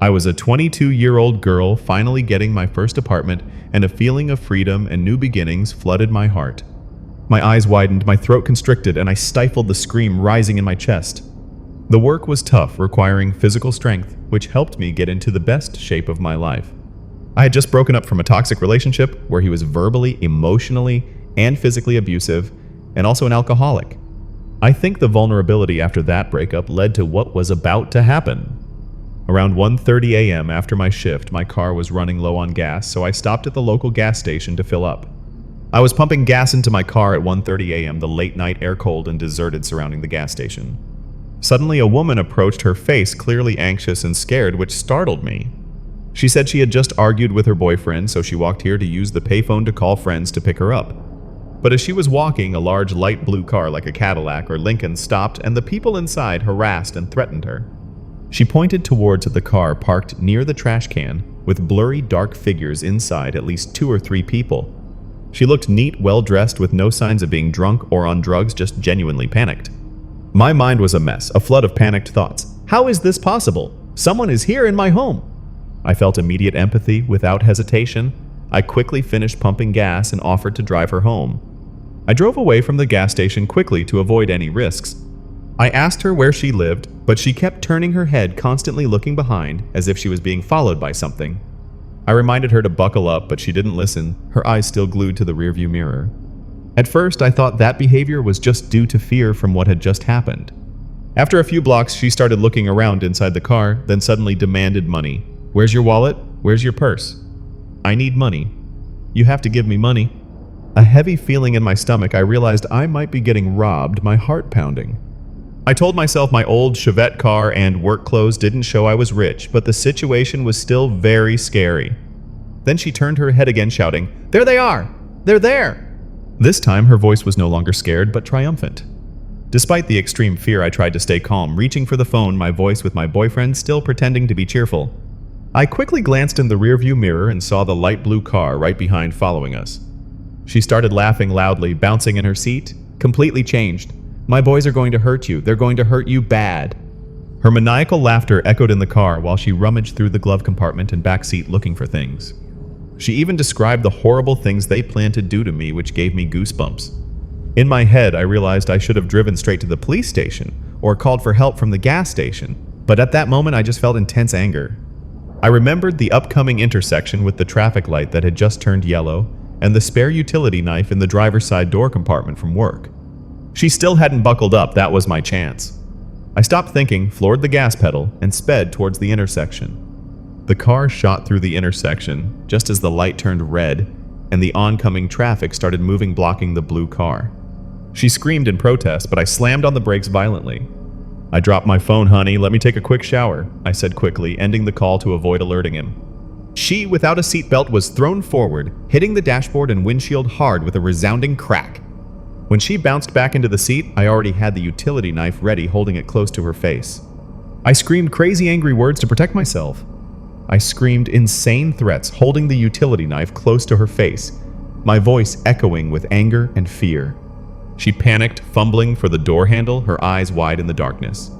I was a 22-year-old girl finally getting my first apartment, and a feeling of freedom and new beginnings flooded my heart. My eyes widened, my throat constricted, and I stifled the scream rising in my chest. The work was tough, requiring physical strength, which helped me get into the best shape of my life. I had just broken up from a toxic relationship where he was verbally, emotionally, and physically abusive, and also an alcoholic. I think the vulnerability after that breakup led to what was about to happen. Around 1:30 a.m. after my shift, my car was running low on gas, so I stopped at the local gas station to fill up. I was pumping gas into my car at 1:30 a.m., the late night air cold and deserted surrounding the gas station. Suddenly, a woman approached, her face clearly anxious and scared, which startled me. She said she had just argued with her boyfriend, so she walked here to use the payphone to call friends to pick her up. But as she was walking, a large light blue car like a Cadillac or Lincoln stopped, and the people inside harassed and threatened her. She pointed towards the car parked near the trash can, with blurry dark figures inside, at least 2 or 3 people. She looked neat, well-dressed, with no signs of being drunk or on drugs, just genuinely panicked. My mind was a mess, a flood of panicked thoughts. How is this possible? Someone is here in my home. I felt immediate empathy without hesitation. I quickly finished pumping gas and offered to drive her home. I drove away from the gas station quickly to avoid any risks. I asked her where she lived, but she kept turning her head, constantly looking behind, as if she was being followed by something. I reminded her to buckle up, but she didn't listen, her eyes still glued to the rearview mirror. At first, I thought that behavior was just due to fear from what had just happened. After a few blocks, she started looking around inside the car, then suddenly demanded money. Where's your wallet? Where's your purse? I need money. You have to give me money. A heavy feeling in my stomach, I realized I might be getting robbed, my heart pounding. I told myself my old Chevette car and work clothes didn't show I was rich, but the situation was still very scary. Then she turned her head again, shouting, "There they are! They're there!" This time, her voice was no longer scared, but triumphant. Despite the extreme fear, I tried to stay calm, reaching for the phone, my voice with my boyfriend still pretending to be cheerful. I quickly glanced in the rearview mirror and saw the light blue car right behind following us. She started laughing loudly, bouncing in her seat, completely changed. "My boys are going to hurt you. They're going to hurt you bad." Her maniacal laughter echoed in the car while she rummaged through the glove compartment and back seat looking for things. She even described the horrible things they planned to do to me, which gave me goosebumps. In my head, I realized I should have driven straight to the police station or called for help from the gas station, but at that moment I just felt intense anger. I remembered the upcoming intersection with the traffic light that had just turned yellow and the spare utility knife in the driver's side door compartment from work. She still hadn't buckled up, that was my chance. I stopped thinking, floored the gas pedal, and sped towards the intersection. The car shot through the intersection just as the light turned red and the oncoming traffic started moving, blocking the blue car. She screamed in protest, but I slammed on the brakes violently. "I dropped my phone, honey. Let me take a quick shower," I said quickly, ending the call to avoid alerting him. She, without a seatbelt, was thrown forward, hitting the dashboard and windshield hard with a resounding crack. When she bounced back into the seat, I already had the utility knife ready, holding it close to her face. I screamed crazy angry words to protect myself. I screamed insane threats, holding the utility knife close to her face, my voice echoing with anger and fear. She panicked, fumbling for the door handle, her eyes wide in the darkness.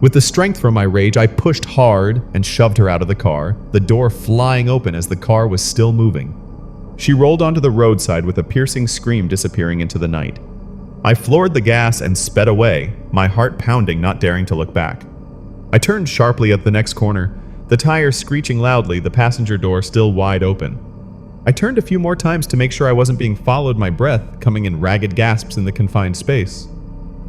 With the strength from my rage, I pushed hard and shoved her out of the car, the door flying open as the car was still moving. She rolled onto the roadside with a piercing scream, disappearing into the night. I floored the gas and sped away, my heart pounding, not daring to look back. I turned sharply at the next corner, the tires screeching loudly, the passenger door still wide open. I turned a few more times to make sure I wasn't being followed, my breath coming in ragged gasps in the confined space.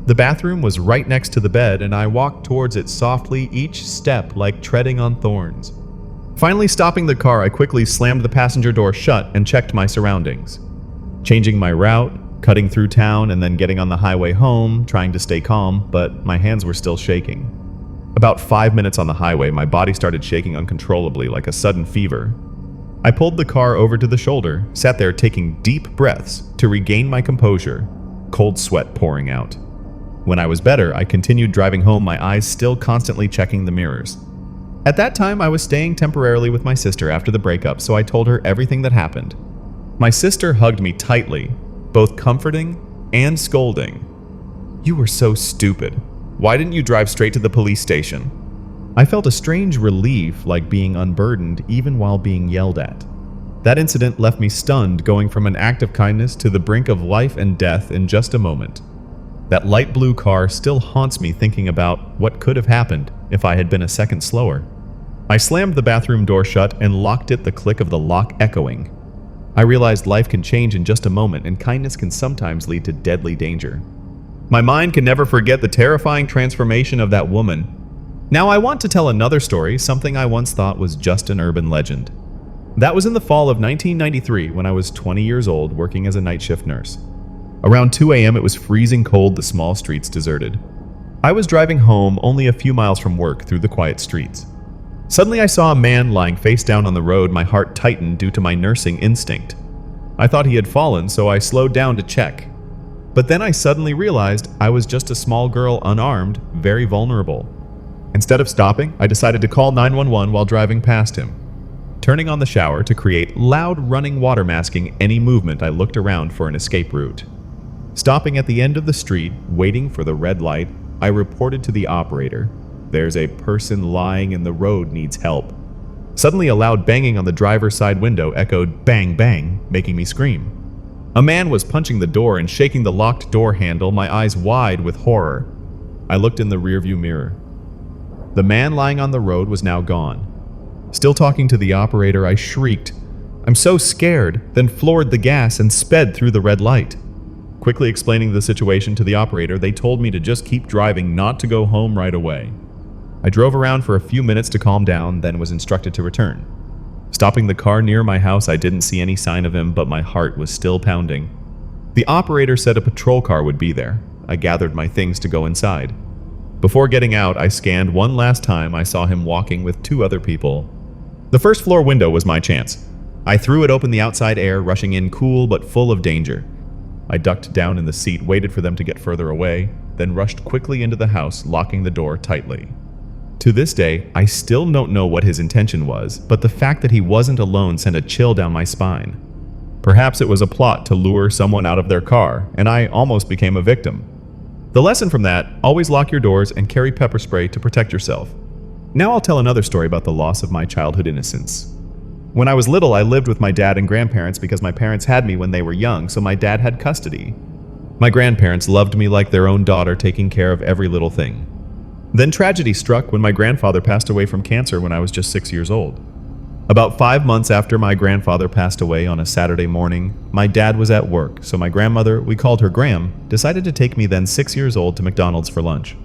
The bathroom was right next to the bed, and I walked towards it softly, each step like treading on thorns. Finally stopping the car, I quickly slammed the passenger door shut and checked my surroundings. Changing my route, cutting through town, and then getting on the highway home, trying to stay calm, but my hands were still shaking. About 5 minutes on the highway, my body started shaking uncontrollably like a sudden fever. I pulled the car over to the shoulder, sat there taking deep breaths to regain my composure, cold sweat pouring out. When I was better, I continued driving home, my eyes still constantly checking the mirrors. At that time, I was staying temporarily with my sister after the breakup, so I told her everything that happened. My sister hugged me tightly, both comforting and scolding. "You were so stupid. Why didn't you drive straight to the police station?" I felt a strange relief, like being unburdened even while being yelled at. That incident left me stunned, going from an act of kindness to the brink of life and death in just a moment. That light blue car still haunts me thinking about what could have happened if I had been a second slower. I slammed the bathroom door shut and locked it, the click of the lock echoing. I realized life can change in just a moment, and kindness can sometimes lead to deadly danger. My mind can never forget the terrifying transformation of that woman. Now I want to tell another story, something I once thought was just an urban legend. That was in the fall of 1993 when I was 20 years old working as a night shift nurse. Around 2 a.m. it was freezing cold, the small streets deserted. I was driving home only a few miles from work through the quiet streets. Suddenly I saw a man lying face down on the road. My heart tightened due to my nursing instinct. I thought he had fallen, so I slowed down to check. But then I suddenly realized I was just a small girl, unarmed, very vulnerable. Instead of stopping, I decided to call 911 while driving past him. Turning on the shower to create loud running water masking any movement, I looked around for an escape route. Stopping at the end of the street, waiting for the red light, I reported to the operator, "There's a person lying in the road, needs help." Suddenly a loud banging on the driver's side window echoed bang bang, making me scream. A man was punching the door and shaking the locked door handle, my eyes wide with horror. I looked in the rearview mirror. The man lying on the road was now gone. Still talking to the operator, I shrieked, "I'm so scared," then floored the gas and sped through the red light. Quickly explaining the situation to the operator, they told me to just keep driving, not to go home right away. I drove around for a few minutes to calm down, then was instructed to return. Stopping the car near my house, I didn't see any sign of him, but my heart was still pounding. The operator said a patrol car would be there. I gathered my things to go inside. Before getting out, I scanned one last time. I saw him walking with 2 other people. The first floor window was my chance. I threw it open, the outside air rushing in, cool but full of danger. I ducked down in the seat, waited for them to get further away, then rushed quickly into the house, locking the door tightly. To this day, I still don't know what his intention was, but the fact that he wasn't alone sent a chill down my spine. Perhaps it was a plot to lure someone out of their car, and I almost became a victim. The lesson from that, always lock your doors and carry pepper spray to protect yourself. Now I'll tell another story about the loss of my childhood innocence. When I was little, I lived with my dad and grandparents because my parents had me when they were young, so my dad had custody. My grandparents loved me like their own daughter, taking care of every little thing. Then tragedy struck when my grandfather passed away from cancer when I was just 6 years old. About 5 months after my grandfather passed away on a Saturday morning, my dad was at work, so my grandmother, we called her Gram, decided to take me, then 6 years old, to McDonald's for lunch.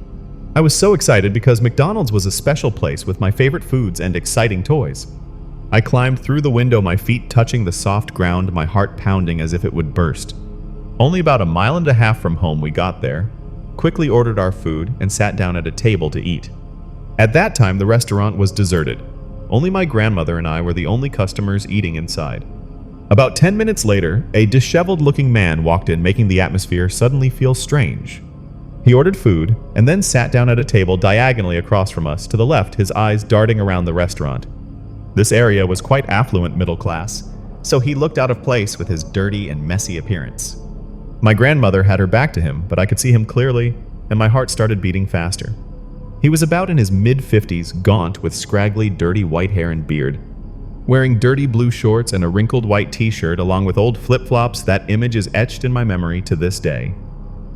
I was so excited because McDonald's was a special place with my favorite foods and exciting toys. I climbed through the window, my feet touching the soft ground, my heart pounding as if it would burst. Only about a mile and a half from home we got there, quickly ordered our food, and sat down at a table to eat. At that time, the restaurant was deserted. Only my grandmother and I were the only customers eating inside. About 10 minutes later, a disheveled-looking man walked in, making the atmosphere suddenly feel strange. He ordered food, and then sat down at a table diagonally across from us, to the left, his eyes darting around the restaurant. This area was quite affluent middle class, so he looked out of place with his dirty and messy appearance. My grandmother had her back to him, but I could see him clearly, and my heart started beating faster. He was about in his mid-50s, gaunt, with scraggly, dirty white hair and beard. Wearing dirty blue shorts and a wrinkled white t-shirt along with old flip-flops, that image is etched in my memory to this day.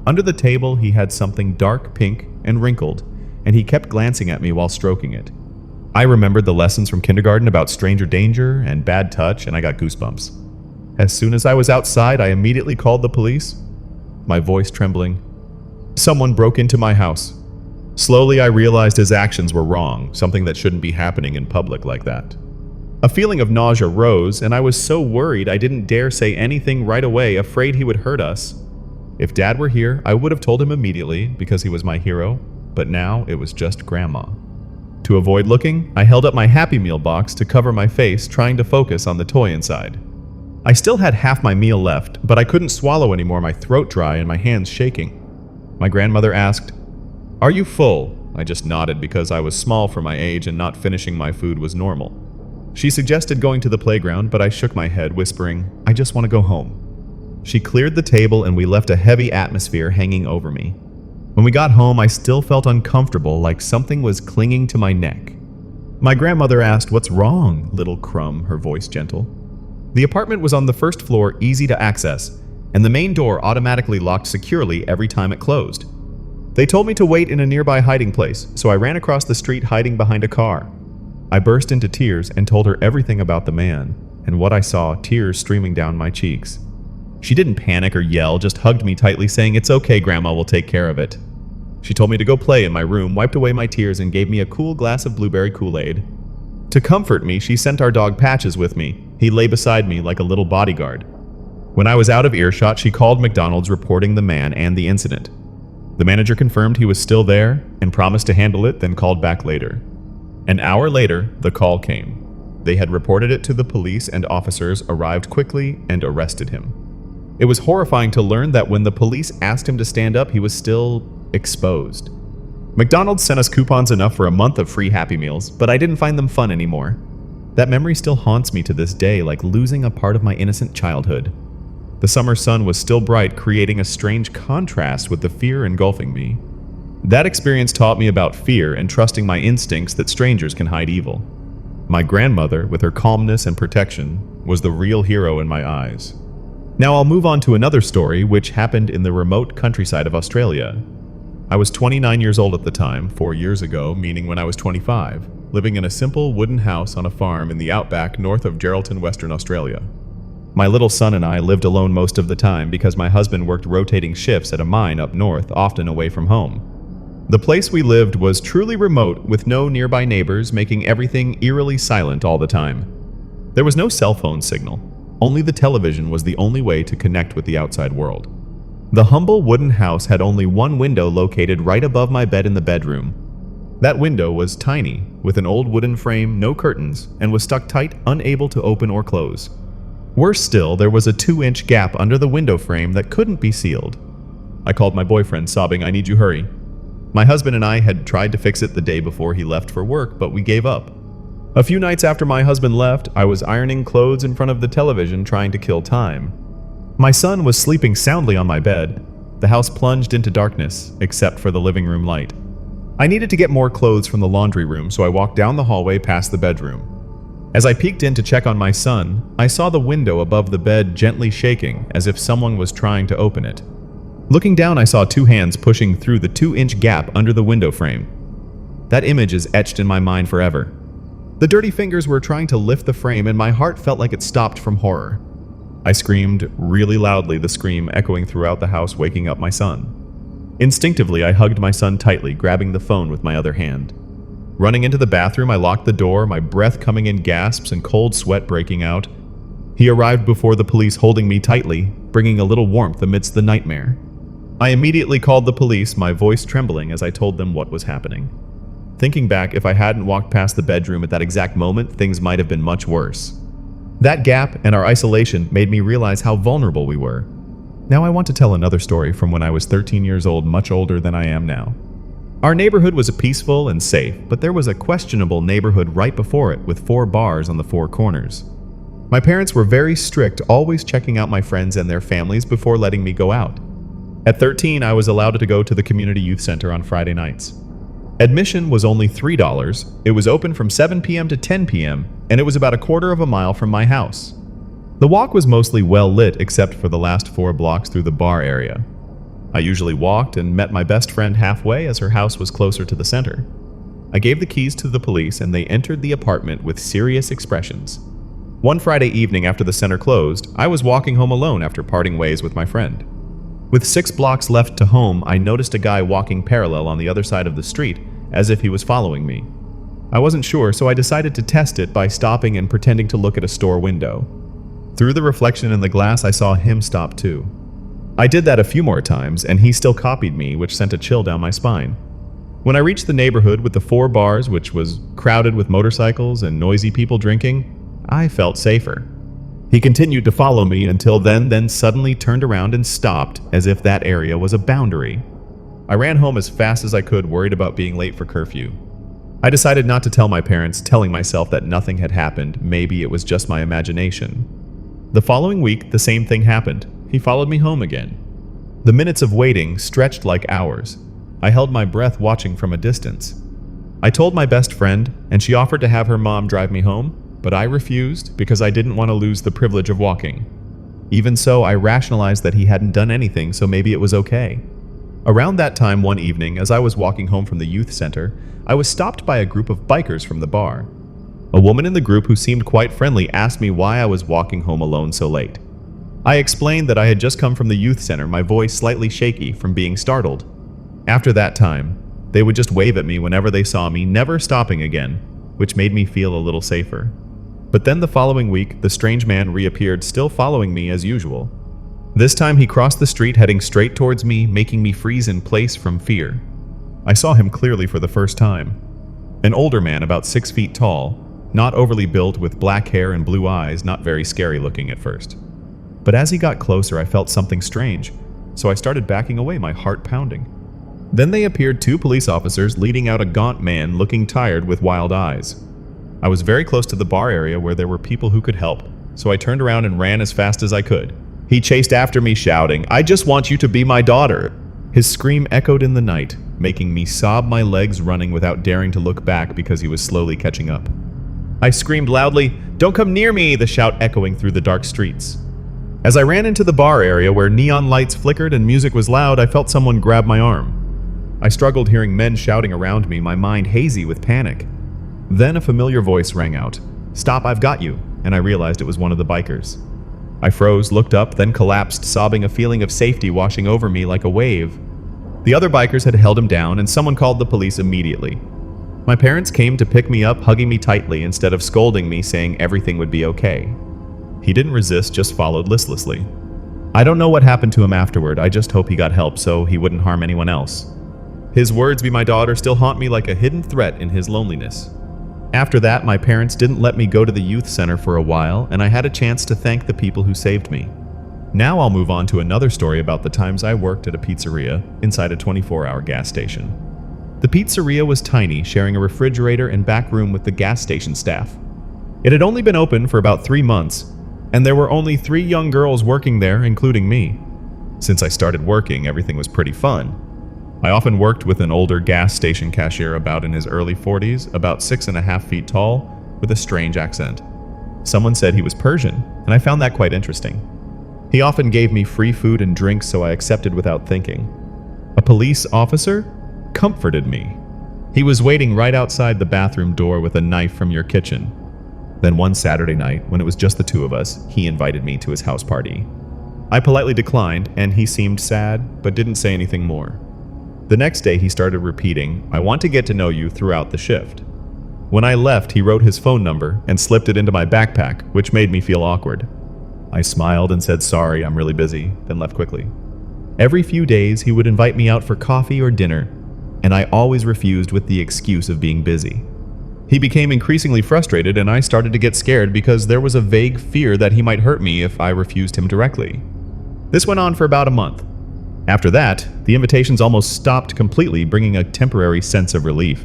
Under the table, he had something dark pink and wrinkled, and he kept glancing at me while stroking it. I remembered the lessons from kindergarten about stranger danger and bad touch, and I got goosebumps. As soon as I was outside, I immediately called the police, my voice trembling. Someone broke into my house. Slowly, I realized his actions were wrong, something that shouldn't be happening in public like that. A feeling of nausea rose, and I was so worried I didn't dare say anything right away, afraid he would hurt us. If Dad were here, I would have told him immediately because he was my hero, but now it was just Grandma. To avoid looking, I held up my Happy Meal box to cover my face, trying to focus on the toy inside. I still had half my meal left, but I couldn't swallow anymore, my throat dry and my hands shaking. My grandmother asked, "Are you full?" I just nodded because I was small for my age and not finishing my food was normal. She suggested going to the playground, but I shook my head, whispering, "I just want to go home." She cleared the table and we left a heavy atmosphere hanging over me. When we got home, I still felt uncomfortable, like something was clinging to my neck. My grandmother asked, "What's wrong, little crumb?" her voice gentle. The apartment was on the first floor, easy to access, and the main door automatically locked securely every time it closed. They told me to wait in a nearby hiding place, so I ran across the street hiding behind a car. I burst into tears and told her everything about the man, and what I saw, tears streaming down my cheeks. She didn't panic or yell, just hugged me tightly, saying, "It's okay, Grandma, we'll take care of it." She told me to go play in my room, wiped away my tears, and gave me a cool glass of blueberry Kool-Aid. To comfort me, she sent our dog Patches with me. He lay beside me like a little bodyguard. When I was out of earshot, she called McDonald's reporting the man and the incident. The manager confirmed he was still there and promised to handle it, then called back later. An hour later, the call came. They had reported it to the police, and officers arrived quickly and arrested him. It was horrifying to learn that when the police asked him to stand up, he was still exposed. McDonald's sent us coupons enough for a month of free Happy Meals, but I didn't find them fun anymore. That memory still haunts me to this day, like losing a part of my innocent childhood. The summer sun was still bright, creating a strange contrast with the fear engulfing me. That experience taught me about fear and trusting my instincts that strangers can hide evil. My grandmother, with her calmness and protection, was the real hero in my eyes. Now I'll move on to another story which happened in the remote countryside of Australia. I was 29 years old at the time, 4 years ago, meaning when I was 25, living in a simple wooden house on a farm in the outback north of Geraldton, Western Australia. My little son and I lived alone most of the time because my husband worked rotating shifts at a mine up north, often away from home. The place we lived was truly remote, with no nearby neighbors, making everything eerily silent all the time. There was no cell phone signal. Only the television was the only way to connect with the outside world. The humble wooden house had only one window located right above my bed in the bedroom. That window was tiny, with an old wooden frame, no curtains, and was stuck tight, unable to open or close. Worse still, there was a 2-inch gap under the window frame that couldn't be sealed. I called my boyfriend, sobbing, "I need you, hurry." My husband and I had tried to fix it the day before he left for work, but we gave up. A few nights after my husband left, I was ironing clothes in front of the television, trying to kill time. My son was sleeping soundly on my bed. The house plunged into darkness, except for the living room light. I needed to get more clothes from the laundry room, so I walked down the hallway past the bedroom. As I peeked in to check on my son, I saw the window above the bed gently shaking, as if someone was trying to open it. Looking down, I saw 2 hands pushing through the 2-inch gap under the window frame. That image is etched in my mind forever. The dirty fingers were trying to lift the frame, and my heart felt like it stopped from horror. I screamed really loudly, the scream echoing throughout the house, waking up my son. Instinctively, I hugged my son tightly, grabbing the phone with my other hand. Running into the bathroom, I locked the door, my breath coming in gasps and cold sweat breaking out. He arrived before the police, holding me tightly, bringing a little warmth amidst the nightmare. I immediately called the police, my voice trembling as I told them what was happening. Thinking back, if I hadn't walked past the bedroom at that exact moment, things might have been much worse. That gap and our isolation made me realize how vulnerable we were. Now I want to tell another story from when I was 13 years old, much older than I am now. Our neighborhood was peaceful and safe, but there was a questionable neighborhood right before it with 4 bars on the 4 corners. My parents were very strict, always checking out my friends and their families before letting me go out. At 13, I was allowed to go to the community youth center on Friday nights. Admission was only $3. It was open from 7 p.m. to 10 p.m., and it was about a quarter of a mile from my house. The walk was mostly well lit except for the last 4 blocks through the bar area. I usually walked and met my best friend halfway as her house was closer to the center. I gave the keys to the police and they entered the apartment with serious expressions. One Friday evening after the center closed, I was walking home alone after parting ways with my friend. With 6 blocks left to home, I noticed a guy walking parallel on the other side of the street as if he was following me. I wasn't sure, so I decided to test it by stopping and pretending to look at a store window. Through the reflection in the glass, I saw him stop too. I did that a few more times, and he still copied me, which sent a chill down my spine. When I reached the neighborhood with the 4 bars, which was crowded with motorcycles and noisy people drinking, I felt safer. He continued to follow me until then suddenly turned around and stopped as if that area was a boundary. I ran home as fast as I could, worried about being late for curfew. I decided not to tell my parents, telling myself that nothing had happened, maybe it was just my imagination. The following week, the same thing happened. He followed me home again. The minutes of waiting stretched like hours. I held my breath watching from a distance. I told my best friend, and she offered to have her mom drive me home, but I refused because I didn't want to lose the privilege of walking. Even so, I rationalized that he hadn't done anything, so maybe it was okay. Around that time one evening, as I was walking home from the youth center, I was stopped by a group of bikers from the bar. A woman in the group who seemed quite friendly asked me why I was walking home alone so late. I explained that I had just come from the youth center, my voice slightly shaky from being startled. After that time, they would just wave at me whenever they saw me, never stopping again, which made me feel a little safer. But then the following week, the strange man reappeared, still following me as usual. This time he crossed the street heading straight towards me, making me freeze in place from fear. I saw him clearly for the first time. An older man, about 6 feet tall, not overly built, with black hair and blue eyes, not very scary looking at first. But as he got closer, I felt something strange, so I started backing away, my heart pounding. Then they appeared 2 police officers leading out a gaunt man looking tired with wild eyes. I was very close to the bar area where there were people who could help, so I turned around and ran as fast as I could. He chased after me shouting, "I just want you to be my daughter." His scream echoed in the night, making me sob, my legs running without daring to look back because he was slowly catching up. I screamed loudly, "Don't come near me!" the shout echoing through the dark streets. As I ran into the bar area where neon lights flickered and music was loud, I felt someone grab my arm. I struggled, hearing men shouting around me, my mind hazy with panic. Then a familiar voice rang out, "Stop, I've got you," and I realized it was one of the bikers. I froze, looked up, then collapsed, sobbing, a feeling of safety washing over me like a wave. The other bikers had held him down, and someone called the police immediately. My parents came to pick me up, hugging me tightly instead of scolding me, saying everything would be okay. He didn't resist, just followed listlessly. I don't know what happened to him afterward. I just hope he got help so he wouldn't harm anyone else. His words, "Be my daughter," still haunt me like a hidden threat in his loneliness. After that, my parents didn't let me go to the youth center for a while, and I had a chance to thank the people who saved me. Now I'll move on to another story about the times I worked at a pizzeria inside a 24-hour gas station. The pizzeria was tiny, sharing a refrigerator and back room with the gas station staff. It had only been open for about 3 months, and there were only 3 young girls working there, including me. Since I started working, everything was pretty fun. I often worked with an older gas station cashier about in his early 40s, about 6.5 feet tall, with a strange accent. Someone said he was Persian, and I found that quite interesting. He often gave me free food and drinks, so I accepted without thinking. A police officer comforted me. He was waiting right outside the bathroom door with a knife from your kitchen. Then one Saturday night, when it was just the 2 of us, he invited me to his house party. I politely declined, and he seemed sad, but didn't say anything more. The next day he started repeating, "I want to get to know you," throughout the shift. When I left, he wrote his phone number and slipped it into my backpack, which made me feel awkward. I smiled and said, "Sorry, I'm really busy," then left quickly. Every few days he would invite me out for coffee or dinner, and I always refused with the excuse of being busy. He became increasingly frustrated, and I started to get scared because there was a vague fear that he might hurt me if I refused him directly. This went on for about a month. After that, the invitations almost stopped completely, bringing a temporary sense of relief.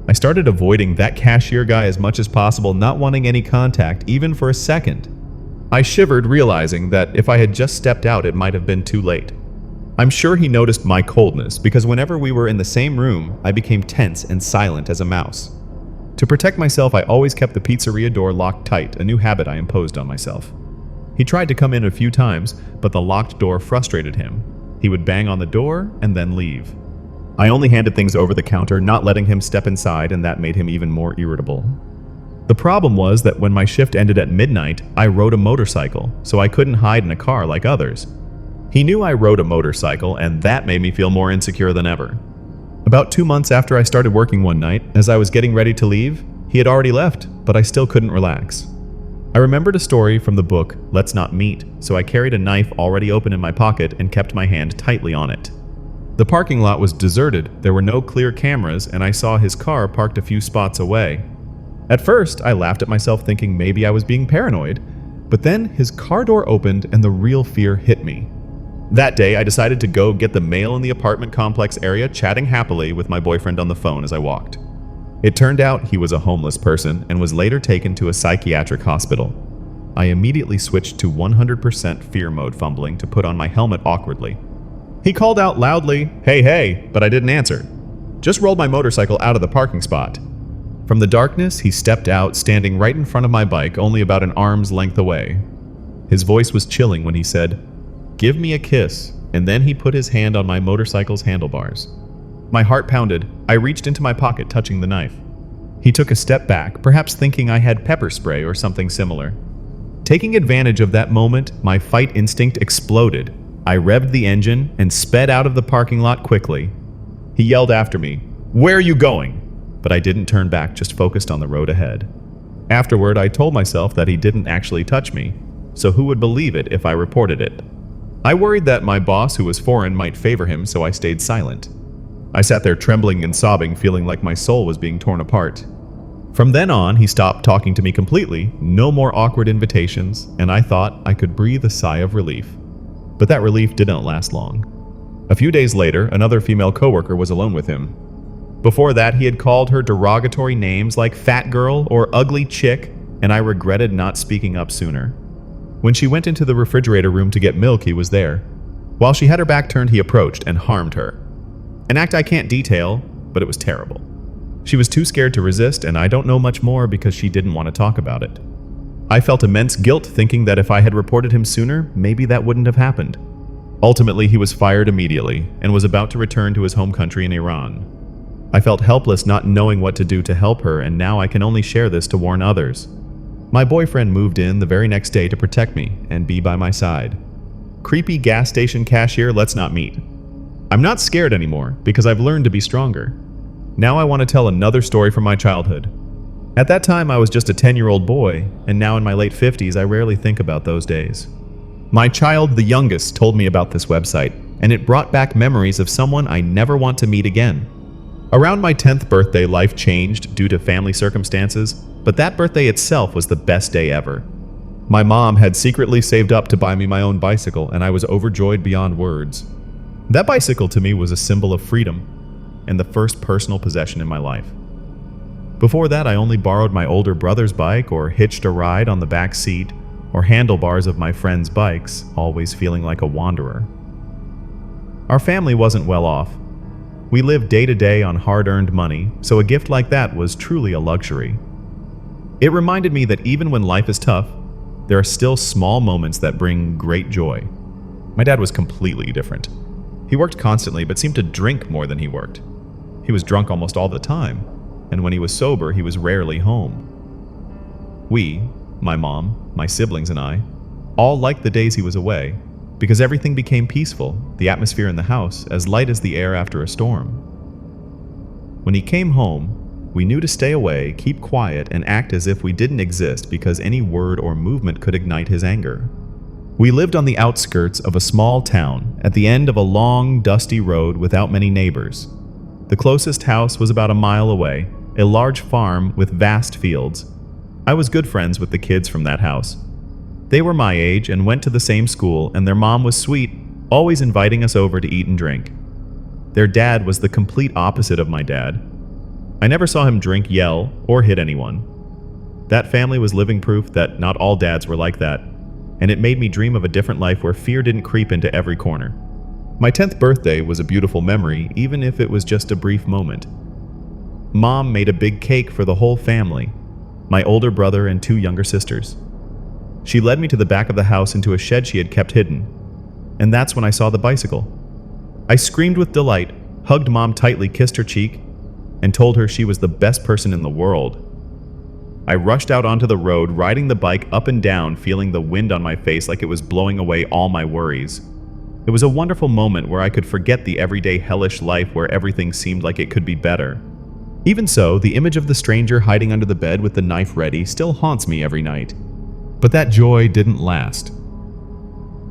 I started avoiding that cashier guy as much as possible, not wanting any contact, even for a second. I shivered, realizing that if I had just stepped out, it might have been too late. I'm sure he noticed my coldness, because whenever we were in the same room, I became tense and silent as a mouse. To protect myself, I always kept the pizzeria door locked tight, a new habit I imposed on myself. He tried to come in a few times, but the locked door frustrated him. He would bang on the door and then leave. I only handed things over the counter, not letting him step inside, and that made him even more irritable. The problem was that when my shift ended at midnight, I rode a motorcycle, so I couldn't hide in a car like others. He knew I rode a motorcycle, and that made me feel more insecure than ever. About 2 months after I started working one night, as I was getting ready to leave, he had already left, but I still couldn't relax. I remembered a story from the book, Let's Not Meet, so I carried a knife already open in my pocket and kept my hand tightly on it. The parking lot was deserted, there were no clear cameras, and I saw his car parked a few spots away. At first, I laughed at myself thinking maybe I was being paranoid, but then his car door opened and the real fear hit me. That day, I decided to go get the mail in the apartment complex area, chatting happily with my boyfriend on the phone as I walked. It turned out he was a homeless person and was later taken to a psychiatric hospital. I immediately switched to 100% fear mode, fumbling to put on my helmet awkwardly. He called out loudly, "Hey, hey," but I didn't answer. Just rolled my motorcycle out of the parking spot. From the darkness, he stepped out, standing right in front of my bike, only about an arm's length away. His voice was chilling when he said, "Give me a kiss," and then he put his hand on my motorcycle's handlebars. My heart pounded. I reached into my pocket, touching the knife. He took a step back, perhaps thinking I had pepper spray or something similar. Taking advantage of that moment, my fight instinct exploded. I revved the engine and sped out of the parking lot quickly. He yelled after me, "Where are you going?" But I didn't turn back, just focused on the road ahead. Afterward, I told myself that he didn't actually touch me, so who would believe it if I reported it? I worried that my boss, who was foreign, might favor him, so I stayed silent. I sat there trembling and sobbing, feeling like my soul was being torn apart. From then on, he stopped talking to me completely, no more awkward invitations, and I thought I could breathe a sigh of relief. But that relief didn't last long. A few days later, another female coworker was alone with him. Before that, he had called her derogatory names like fat girl or ugly chick, and I regretted not speaking up sooner. When she went into the refrigerator room to get milk, he was there. While she had her back turned, he approached and harmed her. An act I can't detail, but it was terrible. She was too scared to resist, and I don't know much more because she didn't want to talk about it. I felt immense guilt thinking that if I had reported him sooner, maybe that wouldn't have happened. Ultimately, he was fired immediately and was about to return to his home country in Iran. I felt helpless not knowing what to do to help her, and now I can only share this to warn others. My boyfriend moved in the very next day to protect me and be by my side. Creepy gas station cashier, let's not meet. I'm not scared anymore because I've learned to be stronger. Now I want to tell another story from my childhood. At that time, I was just a 10-year-old boy, and now in my late 50s, I rarely think about those days. My child, the youngest, told me about this website, and it brought back memories of someone I never want to meet again. Around my 10th birthday, life changed due to family circumstances, but that birthday itself was the best day ever. My mom had secretly saved up to buy me my own bicycle, and I was overjoyed beyond words. That bicycle to me was a symbol of freedom and the first personal possession in my life. Before that, I only borrowed my older brother's bike or hitched a ride on the back seat or handlebars of my friends' bikes, always feeling like a wanderer. Our family wasn't well off. We lived day to day on hard-earned money, so a gift like that was truly a luxury. It reminded me that even when life is tough, there are still small moments that bring great joy. My dad was completely different. He worked constantly but seemed to drink more than he worked. He was drunk almost all the time, and when he was sober, he was rarely home. We, my mom, my siblings, and I, all liked the days he was away, because everything became peaceful, the atmosphere in the house as light as the air after a storm. When he came home, we knew to stay away, keep quiet, and act as if we didn't exist because any word or movement could ignite his anger. We lived on the outskirts of a small town, at the end of a long, dusty road without many neighbors. The closest house was about a mile away, a large farm with vast fields. I was good friends with the kids from that house. They were my age and went to the same school, and their mom was sweet, always inviting us over to eat and drink. Their dad was the complete opposite of my dad. I never saw him drink, yell, or hit anyone. That family was living proof that not all dads were like that, and it made me dream of a different life where fear didn't creep into every corner. My 10th birthday was a beautiful memory, even if it was just a brief moment. Mom made a big cake for the whole family, my older brother and 2 younger sisters. She led me to the back of the house into a shed she had kept hidden, and that's when I saw the bicycle. I screamed with delight, hugged Mom tightly, kissed her cheek, and told her she was the best person in the world. I rushed out onto the road, riding the bike up and down, feeling the wind on my face like it was blowing away all my worries. It was a wonderful moment where I could forget the everyday hellish life where everything seemed like it could be better. Even so, the image of the stranger hiding under the bed with the knife ready still haunts me every night. But that joy didn't last.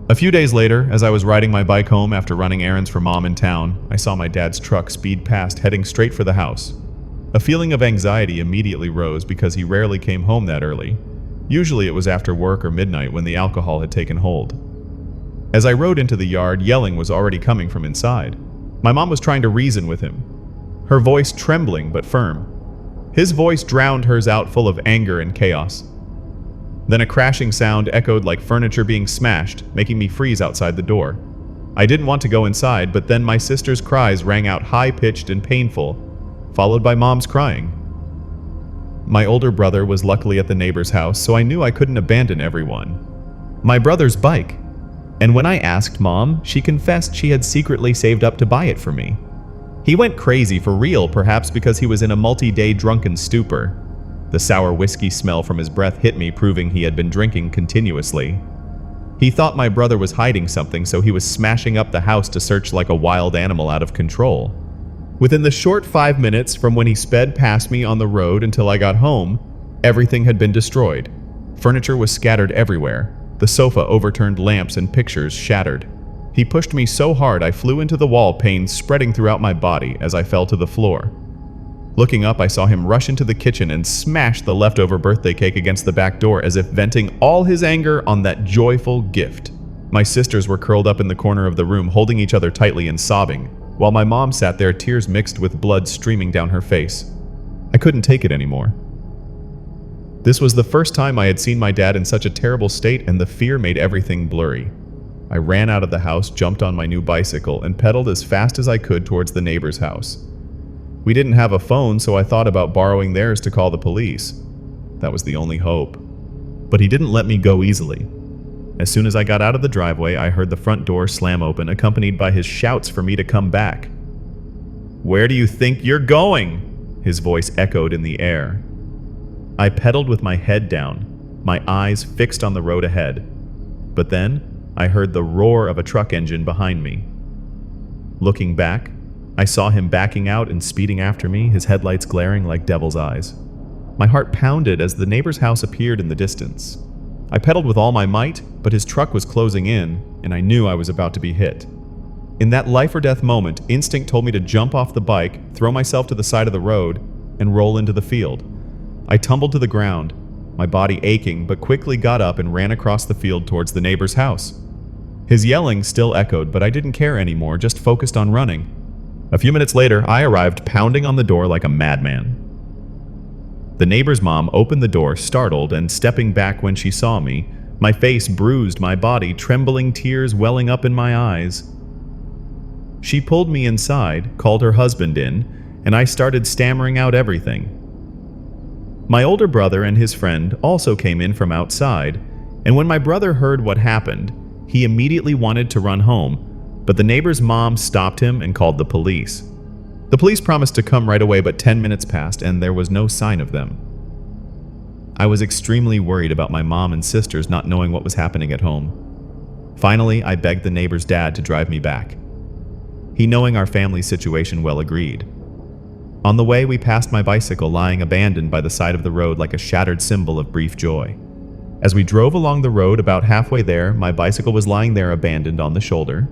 A few days later, as I was riding my bike home after running errands for Mom in town, I saw my dad's truck speed past, heading straight for the house. A feeling of anxiety immediately rose because he rarely came home that early. Usually it was after work or midnight when the alcohol had taken hold. As I rode into the yard, yelling was already coming from inside. My mom was trying to reason with him, her voice trembling but firm. His voice drowned hers out, full of anger and chaos. Then a crashing sound echoed like furniture being smashed, making me freeze outside the door. I didn't want to go inside, but then my sister's cries rang out high-pitched and painful, followed by Mom's crying. My older brother was luckily at the neighbor's house, so I knew I couldn't abandon everyone. My brother's bike. And when I asked Mom, she confessed she had secretly saved up to buy it for me. He went crazy for real, perhaps because he was in a multi-day drunken stupor. The sour whiskey smell from his breath hit me, proving he had been drinking continuously. He thought my brother was hiding something, so he was smashing up the house to search like a wild animal out of control. Within the short 5 minutes from when he sped past me on the road until I got home, everything had been destroyed. Furniture was scattered everywhere. The sofa overturned, lamps and pictures shattered. He pushed me so hard I flew into the wall, pain spreading throughout my body as I fell to the floor. Looking up, I saw him rush into the kitchen and smash the leftover birthday cake against the back door as if venting all his anger on that joyful gift. My sisters were curled up in the corner of the room, holding each other tightly and sobbing, while my mom sat there, tears mixed with blood streaming down her face. I couldn't take it anymore. This was the first time I had seen my dad in such a terrible state, and the fear made everything blurry. I ran out of the house, jumped on my new bicycle, and pedaled as fast as I could towards the neighbor's house. We didn't have a phone, so I thought about borrowing theirs to call the police. That was the only hope. But he didn't let me go easily. As soon as I got out of the driveway, I heard the front door slam open, accompanied by his shouts for me to come back. "Where do you think you're going?" his voice echoed in the air. I pedaled with my head down, my eyes fixed on the road ahead. But then, I heard the roar of a truck engine behind me. Looking back, I saw him backing out and speeding after me, his headlights glaring like devil's eyes. My heart pounded as the neighbor's house appeared in the distance. I pedaled with all my might, but his truck was closing in, and I knew I was about to be hit. In that life-or-death moment, instinct told me to jump off the bike, throw myself to the side of the road, and roll into the field. I tumbled to the ground, my body aching, but quickly got up and ran across the field towards the neighbor's house. His yelling still echoed, but I didn't care anymore, just focused on running. A few minutes later, I arrived, pounding on the door like a madman. The neighbor's mom opened the door, startled and stepping back when she saw me, my face bruised, my body trembling, tears welling up in my eyes. She pulled me inside, called her husband in, and I started stammering out everything. My older brother and his friend also came in from outside, and when my brother heard what happened, he immediately wanted to run home, but the neighbor's mom stopped him and called the police. The police promised to come right away, but 10 minutes passed and there was no sign of them. I was extremely worried about my mom and sisters not knowing what was happening at home. Finally, I begged the neighbor's dad to drive me back. He, knowing our family's situation well, agreed. On the way, we passed my bicycle lying abandoned by the side of the road like a shattered symbol of brief joy. As we drove along the road, about halfway there, my bicycle was lying there abandoned on the shoulder.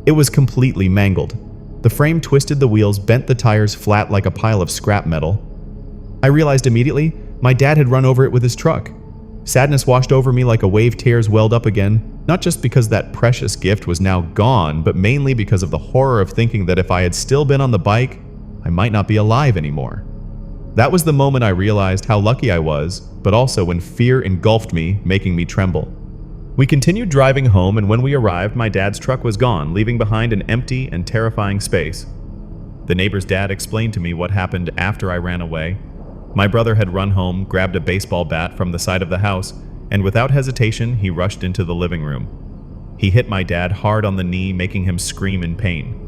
It was completely mangled. The frame twisted, the wheels bent, the tires flat like a pile of scrap metal. I realized immediately my dad had run over it with his truck. Sadness washed over me like a wave, tears welled up again, not just because that precious gift was now gone, but mainly because of the horror of thinking that if I had still been on the bike, I might not be alive anymore. That was the moment I realized how lucky I was, but also when fear engulfed me, making me tremble. We continued driving home, and when we arrived, my dad's truck was gone, leaving behind an empty and terrifying space. The neighbor's dad explained to me what happened after I ran away. My brother had run home, grabbed a baseball bat from the side of the house, and without hesitation, he rushed into the living room. He hit my dad hard on the knee, making him scream in pain.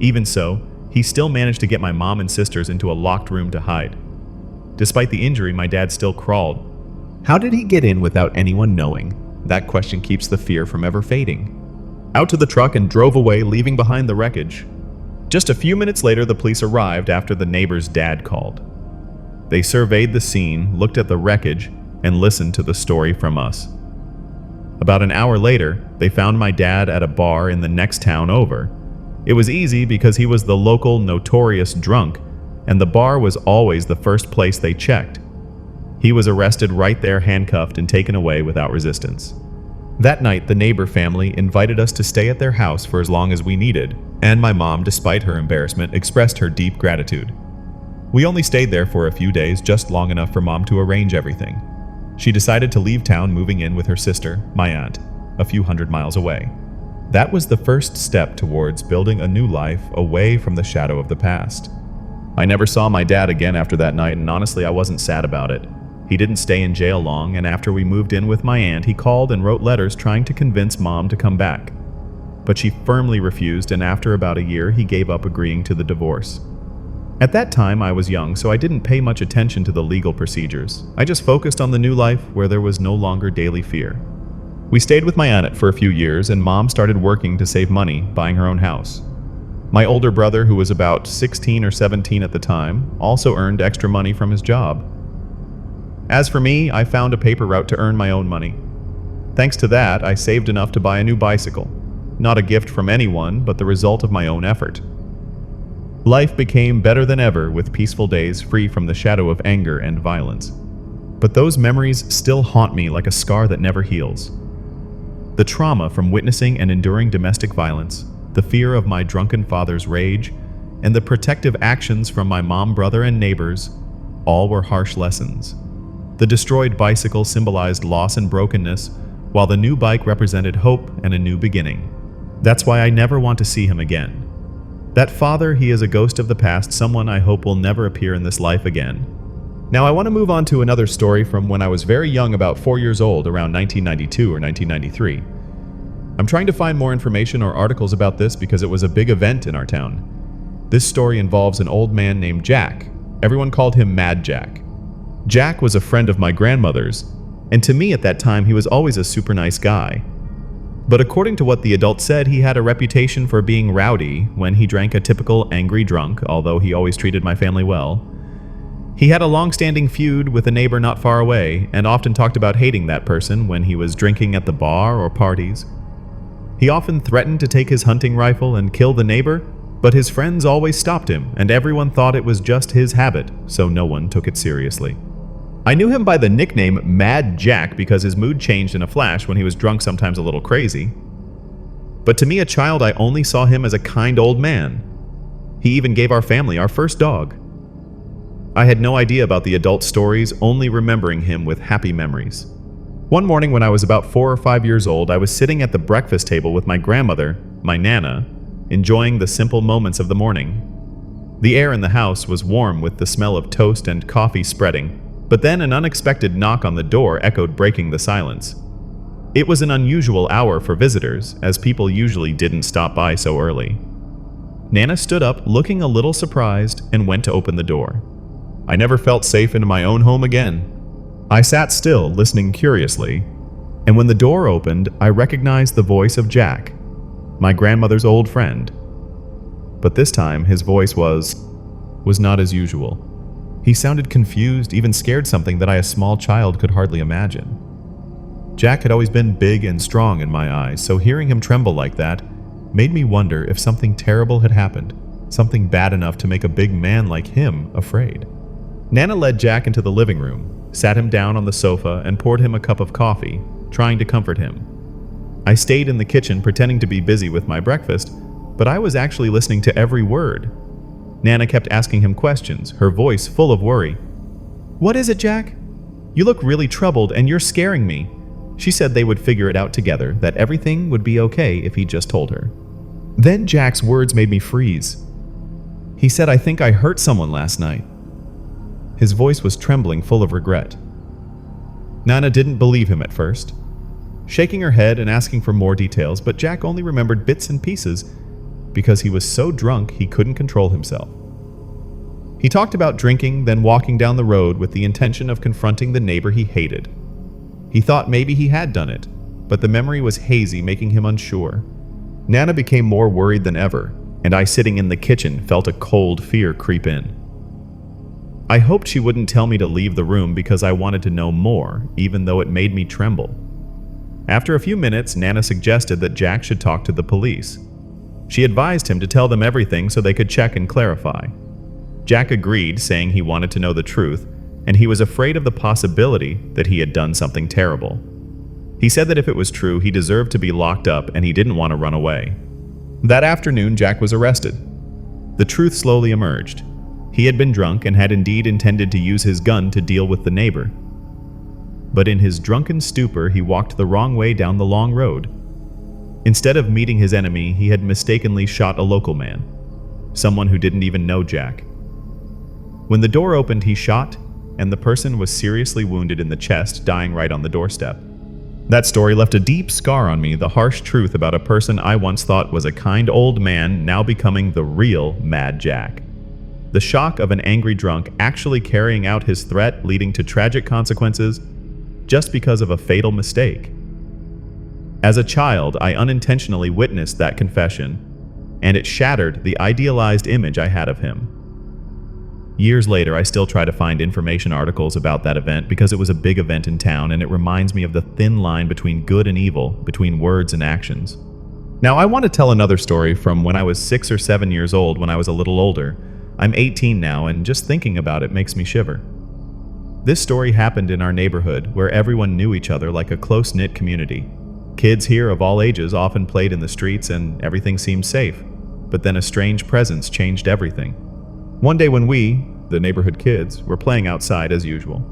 Even so, he still managed to get my mom and sisters into a locked room to hide. Despite the injury, my dad still crawled. How did he get in without anyone knowing? That question keeps the fear from ever fading. Out to the truck and drove away, leaving behind the wreckage. Just a few minutes later, the police arrived after the neighbor's dad called. They surveyed the scene, looked at the wreckage, and listened to the story from us. About an hour later, they found my dad at a bar in the next town over. It was easy because he was the local notorious drunk, and the bar was always the first place they checked. He was arrested right there, handcuffed, and taken away without resistance. That night, the neighbor family invited us to stay at their house for as long as we needed, and my mom, despite her embarrassment, expressed her deep gratitude. We only stayed there for a few days, just long enough for Mom to arrange everything. She decided to leave town, moving in with her sister, my aunt, a few hundred miles away. That was the first step towards building a new life away from the shadow of the past. I never saw my dad again after that night, and honestly, I wasn't sad about it. He didn't stay in jail long, and after we moved in with my aunt, he called and wrote letters trying to convince Mom to come back. But she firmly refused, and after about a year, he gave up agreeing to the divorce. At that time, I was young, so I didn't pay much attention to the legal procedures. I just focused on the new life where there was no longer daily fear. We stayed with my aunt for a few years, and Mom started working to save money, buying her own house. My older brother, who was about 16 or 17 at the time, also earned extra money from his job. As for me, I found a paper route to earn my own money. Thanks to that, I saved enough to buy a new bicycle. Not a gift from anyone, but the result of my own effort. Life became better than ever, with peaceful days free from the shadow of anger and violence. But those memories still haunt me like a scar that never heals. The trauma from witnessing and enduring domestic violence, the fear of my drunken father's rage, and the protective actions from my mom, brother, and neighbors, all were harsh lessons. The destroyed bicycle symbolized loss and brokenness, while the new bike represented hope and a new beginning. That's why I never want to see him again. That father, he is a ghost of the past, someone I hope will never appear in this life again. Now I want to move on to another story from when I was very young, about 4 years old, around 1992 or 1993. I'm trying to find more information or articles about this because it was a big event in our town. This story involves an old man named Jack. Everyone called him Mad Jack. Jack was a friend of my grandmother's, and to me at that time he was always a super nice guy. But according to what the adults said, he had a reputation for being rowdy when he drank a typical angry drunk, although he always treated my family well. He had a long-standing feud with a neighbor not far away, and often talked about hating that person when he was drinking at the bar or parties. He often threatened to take his hunting rifle and kill the neighbor, but his friends always stopped him, and everyone thought it was just his habit, so no one took it seriously. I knew him by the nickname Mad Jack because his mood changed in a flash when he was drunk, sometimes a little crazy. But to me, a child, I only saw him as a kind old man. He even gave our family our first dog. I had no idea about the adult stories, only remembering him with happy memories. One morning when I was about 4 or 5 years old, I was sitting at the breakfast table with my grandmother, my Nana, enjoying the simple moments of the morning. The air in the house was warm with the smell of toast and coffee spreading, but then an unexpected knock on the door echoed, breaking the silence. It was an unusual hour for visitors, as people usually didn't stop by so early. Nana stood up, looking a little surprised, and went to open the door. I never felt safe in my own home again. I sat still, listening curiously, and when the door opened, I recognized the voice of Jack, my grandmother's old friend. But this time, his voice was not as usual. He sounded confused, even scared, something that I, a small child, could hardly imagine. Jack had always been big and strong in my eyes, so hearing him tremble like that made me wonder if something terrible had happened, something bad enough to make a big man like him afraid. Nana led Jack into the living room, sat him down on the sofa, and poured him a cup of coffee, trying to comfort him. I stayed in the kitchen pretending to be busy with my breakfast, but I was actually listening to every word. Nana kept asking him questions, her voice full of worry. "What is it, Jack? You look really troubled and you're scaring me." She said they would figure it out together, that everything would be okay if he just told her. Then Jack's words made me freeze. He said, "I think I hurt someone last night." His voice was trembling, full of regret. Nana didn't believe him at first, shaking her head and asking for more details, but Jack only remembered bits and pieces because he was so drunk he couldn't control himself. He talked about drinking, then walking down the road with the intention of confronting the neighbor he hated. He thought maybe he had done it, but the memory was hazy, making him unsure. Nana became more worried than ever, and I, sitting in the kitchen, felt a cold fear creep in. I hoped she wouldn't tell me to leave the room because I wanted to know more, even though it made me tremble. After a few minutes, Nana suggested that Jack should talk to the police. She advised him to tell them everything so they could check and clarify. Jack agreed, saying he wanted to know the truth, and he was afraid of the possibility that he had done something terrible. He said that if it was true, he deserved to be locked up and he didn't want to run away. That afternoon, Jack was arrested. The truth slowly emerged. He had been drunk and had indeed intended to use his gun to deal with the neighbor. But in his drunken stupor, he walked the wrong way down the long road. Instead of meeting his enemy, he had mistakenly shot a local man, someone who didn't even know Jack. When the door opened, he shot, and the person was seriously wounded in the chest, dying right on the doorstep. That story left a deep scar on me, the harsh truth about a person I once thought was a kind old man now becoming the real Mad Jack. The shock of an angry drunk actually carrying out his threat, leading to tragic consequences just because of a fatal mistake. As a child, I unintentionally witnessed that confession, and it shattered the idealized image I had of him. Years later, I still try to find information articles about that event because it was a big event in town, and it reminds me of the thin line between good and evil, between words and actions. Now, I want to tell another story from when I was 6 or 7 years old, when I was a little older. I'm 18 now, and just thinking about it makes me shiver. This story happened in our neighborhood, where everyone knew each other like a close-knit community. Kids here of all ages often played in the streets, and everything seemed safe. But then a strange presence changed everything. One day when we, the neighborhood kids, were playing outside as usual,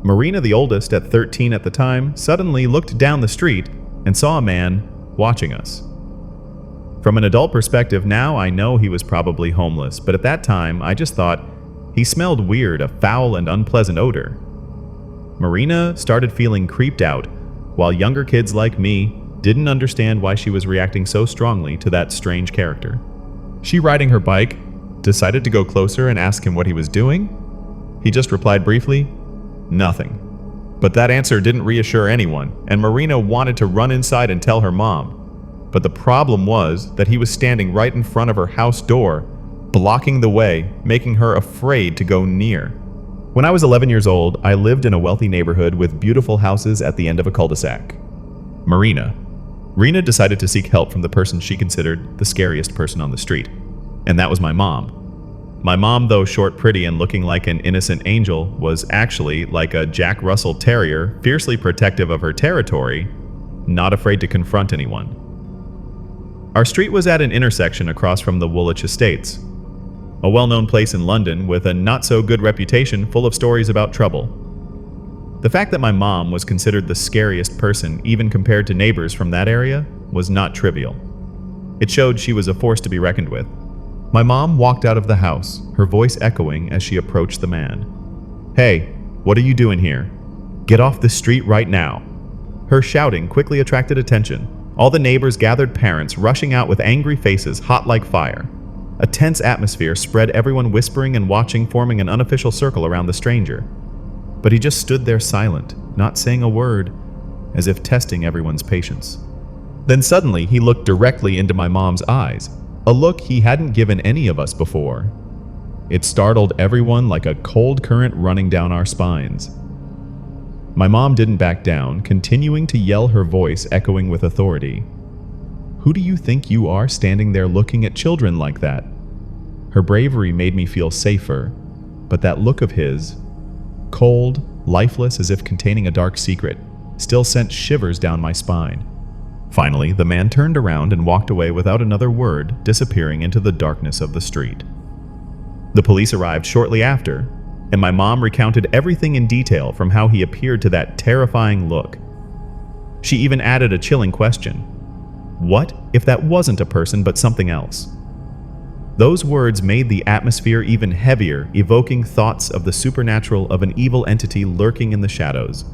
Marina, the oldest at 13 at the time, suddenly looked down the street and saw a man watching us. From an adult perspective, now I know he was probably homeless, but at that time I just thought he smelled weird, a foul and unpleasant odor. Marina started feeling creeped out, while younger kids like me didn't understand why she was reacting so strongly to that strange character. She, riding her bike, decided to go closer and ask him what he was doing. He just replied briefly, "Nothing." But that answer didn't reassure anyone, and Marina wanted to run inside and tell her mom. But the problem was that he was standing right in front of her house door, blocking the way, making her afraid to go near. When I was 11 years old, I lived in a wealthy neighborhood with beautiful houses at the end of a cul-de-sac. Rena decided to seek help from the person she considered the scariest person on the street, and that was my mom. My mom, though short, pretty, and looking like an innocent angel, was actually like a Jack Russell Terrier, fiercely protective of her territory, not afraid to confront anyone. Our street was at an intersection across from the Woolwich Estates, a well-known place in London with a not-so-good reputation full of stories about trouble. The fact that my mom was considered the scariest person, even compared to neighbors from that area, was not trivial. It showed she was a force to be reckoned with. My mom walked out of the house, her voice echoing as she approached the man. "Hey, what are you doing here? Get off the street right now." Her shouting quickly attracted attention. All the neighbors gathered, parents rushing out with angry faces, hot like fire. A tense atmosphere spread, everyone whispering and watching, forming an unofficial circle around the stranger. But he just stood there silent, not saying a word, as if testing everyone's patience. Then suddenly he looked directly into my mom's eyes, a look he hadn't given any of us before. It startled everyone like a cold current running down our spines. My mom didn't back down, continuing to yell, her voice echoing with authority. "Who do you think you are, standing there looking at children like that?" Her bravery made me feel safer, but that look of his, cold, lifeless, as if containing a dark secret, still sent shivers down my spine. Finally, the man turned around and walked away without another word, disappearing into the darkness of the street. The police arrived shortly after, and my mom recounted everything in detail, from how he appeared to that terrifying look. She even added a chilling question. What if that wasn't a person but something else? Those words made the atmosphere even heavier, evoking thoughts of the supernatural, of an evil entity lurking in the shadows,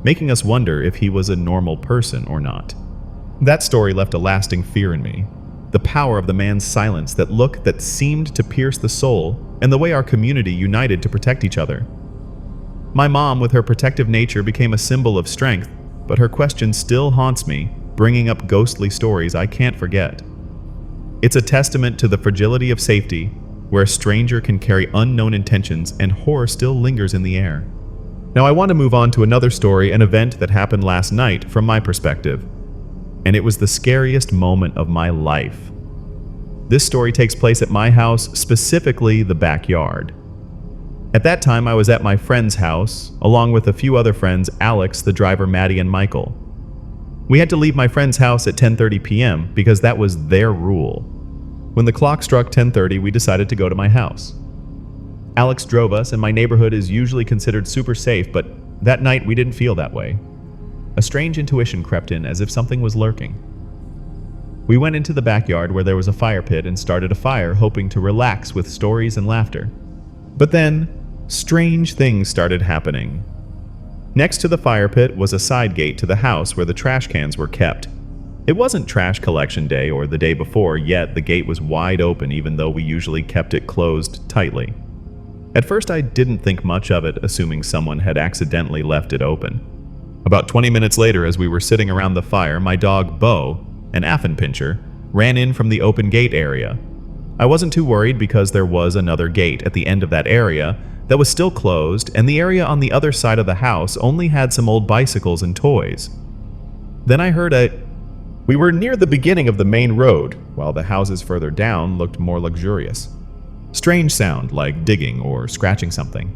making us wonder if he was a normal person or not. That story left a lasting fear in me. The power of the man's silence, that look that seemed to pierce the soul, and the way our community united to protect each other. My mom, with her protective nature, became a symbol of strength, but her question still haunts me, bringing up ghostly stories I can't forget. It's a testament to the fragility of safety, where a stranger can carry unknown intentions and horror still lingers in the air. Now I want to move on to another story, an event that happened last night from my perspective, and it was the scariest moment of my life. This story takes place at my house, specifically the backyard. At that time, I was at my friend's house, along with a few other friends, Alex, the driver, Maddie, and Michael. We had to leave my friend's house at 10:30 p.m. because that was their rule. When the clock struck 10:30, we decided to go to my house. Alex drove us, and my neighborhood is usually considered super safe, but that night we didn't feel that way. A strange intuition crept in, as if something was lurking. We went into the backyard where there was a fire pit and started a fire, hoping to relax with stories and laughter. But then, strange things started happening. Next to the fire pit was a side gate to the house where the trash cans were kept. It wasn't trash collection day or the day before, yet the gate was wide open even though we usually kept it closed tightly. At first I didn't think much of it, assuming someone had accidentally left it open. About 20 minutes later, as we were sitting around the fire, my dog Bo, an Affenpinscher, ran in from the open gate area. I wasn't too worried because there was another gate at the end of that area that was still closed, and the area on the other side of the house only had some old bicycles and toys. Then I heard We were near the beginning of the main road, while the houses further down looked more luxurious. Strange sound, like digging or scratching something.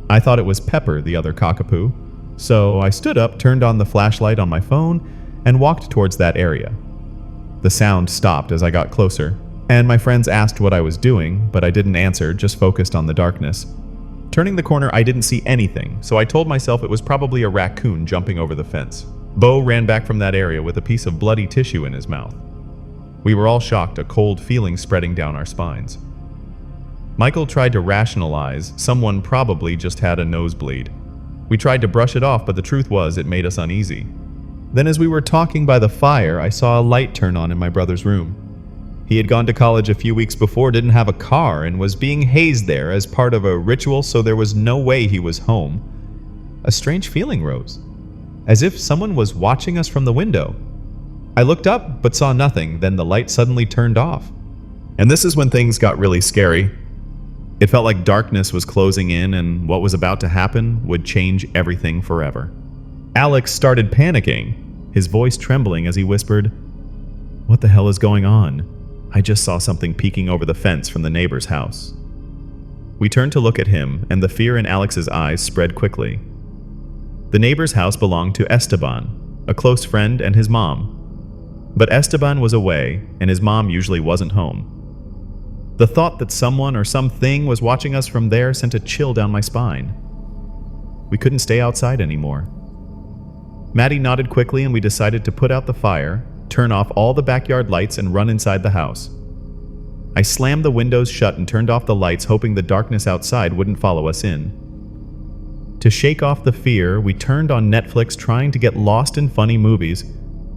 I thought it was Pepper, the other cockapoo, so I stood up, turned on the flashlight on my phone, and walked towards that area. The sound stopped as I got closer, and my friends asked what I was doing, but I didn't answer, just focused on the darkness. Turning the corner, I didn't see anything, so I told myself it was probably a raccoon jumping over the fence. Bo ran back from that area with a piece of bloody tissue in his mouth. We were all shocked, a cold feeling spreading down our spines. Michael tried to rationalize someone probably just had a nosebleed. We tried to brush it off, but the truth was it made us uneasy. Then as we were talking by the fire, I saw a light turn on in my brother's room. He had gone to college a few weeks before, didn't have a car, and was being hazed there as part of a ritual, so there was no way he was home. A strange feeling rose, as if someone was watching us from the window. I looked up but saw nothing, then the light suddenly turned off. And this is when things got really scary. It felt like darkness was closing in, and what was about to happen would change everything forever. Alex started panicking, his voice trembling as he whispered, "What the hell is going on? I just saw something peeking over the fence from the neighbor's house." We turned to look at him, and the fear in Alex's eyes spread quickly. The neighbor's house belonged to Esteban, a close friend, and his mom. But Esteban was away, and his mom usually wasn't home. The thought that someone or something was watching us from there sent a chill down my spine. We couldn't stay outside anymore. Maddie nodded quickly, and we decided to put out the fire, turn off all the backyard lights, and run inside the house. I slammed the windows shut and turned off the lights, hoping the darkness outside wouldn't follow us in. To shake off the fear, we turned on Netflix, trying to get lost in funny movies,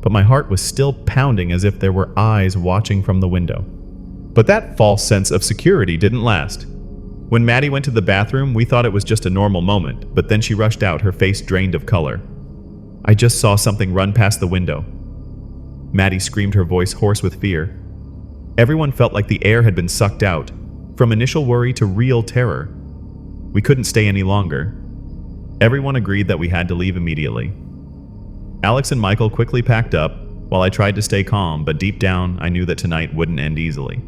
but my heart was still pounding as if there were eyes watching from the window. But that false sense of security didn't last. When Maddie went to the bathroom, we thought it was just a normal moment, but then she rushed out, her face drained of color. "I just saw something run past the window." Maddie screamed, her voice hoarse with fear. Everyone felt like the air had been sucked out, from initial worry to real terror. We couldn't stay any longer. Everyone agreed that we had to leave immediately. Alex and Michael quickly packed up, while I tried to stay calm, but deep down I knew that tonight wouldn't end easily.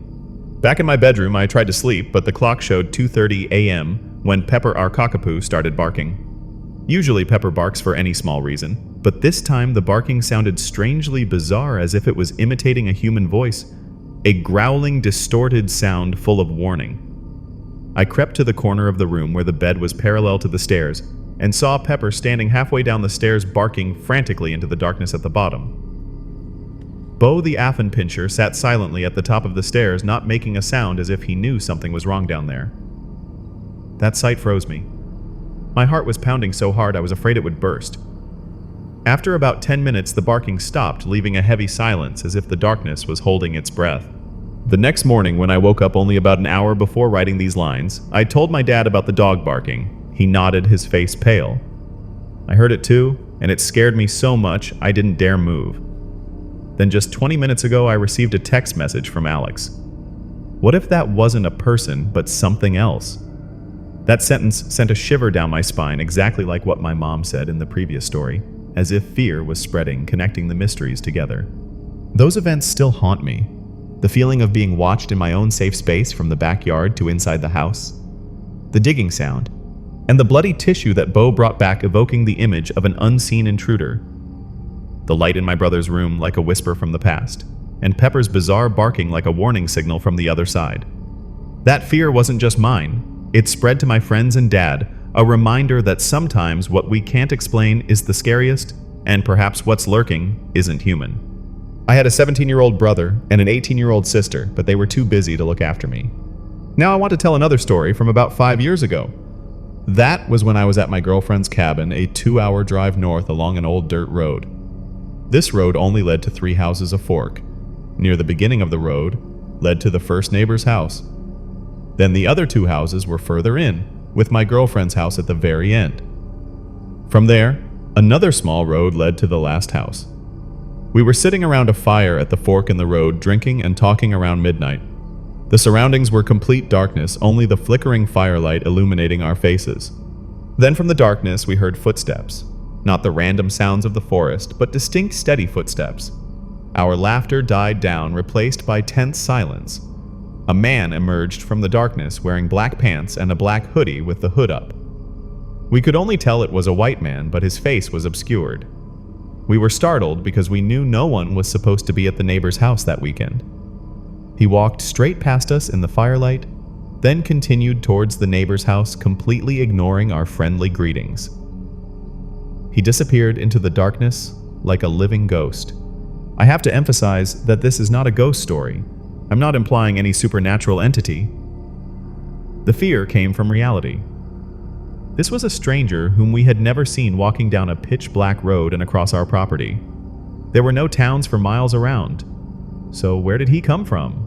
Back in my bedroom, I tried to sleep, but the clock showed 2:30 a.m. when Pepper, our cockapoo, started barking. Usually Pepper barks for any small reason, but this time the barking sounded strangely bizarre, as if it was imitating a human voice, a growling, distorted sound full of warning. I crept to the corner of the room where the bed was parallel to the stairs, and saw Pepper standing halfway down the stairs barking frantically into the darkness at the bottom. Bo the Affenpinscher sat silently at the top of the stairs, not making a sound, as if he knew something was wrong down there. That sight froze me. My heart was pounding so hard I was afraid it would burst. After about 10 minutes, the barking stopped, leaving a heavy silence, as if the darkness was holding its breath. The next morning, when I woke up only about an hour before writing these lines, I told my dad about the dog barking. He nodded, his face pale. I heard it too, and it scared me so much I didn't dare move. Then just 20 minutes ago, I received a text message from Alex. What if that wasn't a person, but something else? That sentence sent a shiver down my spine, exactly like what my mom said in the previous story, as if fear was spreading, connecting the mysteries together. Those events still haunt me. The feeling of being watched in my own safe space from the backyard to inside the house. The digging sound, and the bloody tissue that Bo brought back, evoking the image of an unseen intruder. The light in my brother's room like a whisper from the past, and Pepper's bizarre barking like a warning signal from the other side. That fear wasn't just mine. It spread to my friends and dad, a reminder that sometimes what we can't explain is the scariest, and perhaps what's lurking isn't human. I had a 17-year-old brother and an 18-year-old sister, but they were too busy to look after me. Now I want to tell another story from about 5 years ago. That was when I was at my girlfriend's cabin, a 2-hour drive north along an old dirt road. This road only led to 3 houses a fork. Near the beginning of the road led to the first neighbor's house. Then the other 2 houses were further in, with my girlfriend's house at the very end. From there, another small road led to the last house. We were sitting around a fire at the fork in the road, drinking and talking around midnight. The surroundings were complete darkness, only the flickering firelight illuminating our faces. Then from the darkness we heard footsteps. Not the random sounds of the forest, but distinct steady footsteps. Our laughter died down, replaced by tense silence. A man emerged from the darkness wearing black pants and a black hoodie with the hood up. We could only tell it was a white man, but his face was obscured. We were startled because we knew no one was supposed to be at the neighbor's house that weekend. He walked straight past us in the firelight, then continued towards the neighbor's house, completely ignoring our friendly greetings. He disappeared into the darkness like a living ghost. I have to emphasize that this is not a ghost story. I'm not implying any supernatural entity. The fear came from reality. This was a stranger whom we had never seen walking down a pitch-black road and across our property. There were no towns for miles around. So where did he come from?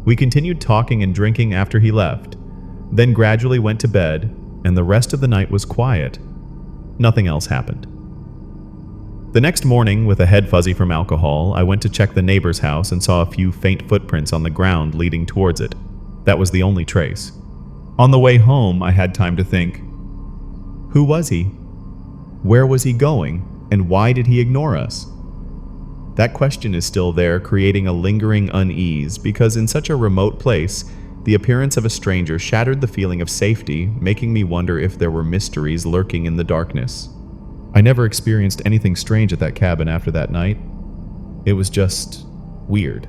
We continued talking and drinking after he left, then gradually went to bed, and the rest of the night was quiet. Nothing else happened. The next morning, with a head fuzzy from alcohol, I went to check the neighbor's house and saw a few faint footprints on the ground leading towards it. That was the only trace. On the way home, I had time to think, who was he? Where was he going? And why did he ignore us? That question is still there, creating a lingering unease, because in such a remote place, the appearance of a stranger shattered the feeling of safety, making me wonder if there were mysteries lurking in the darkness. I never experienced anything strange at that cabin after that night. It was just weird.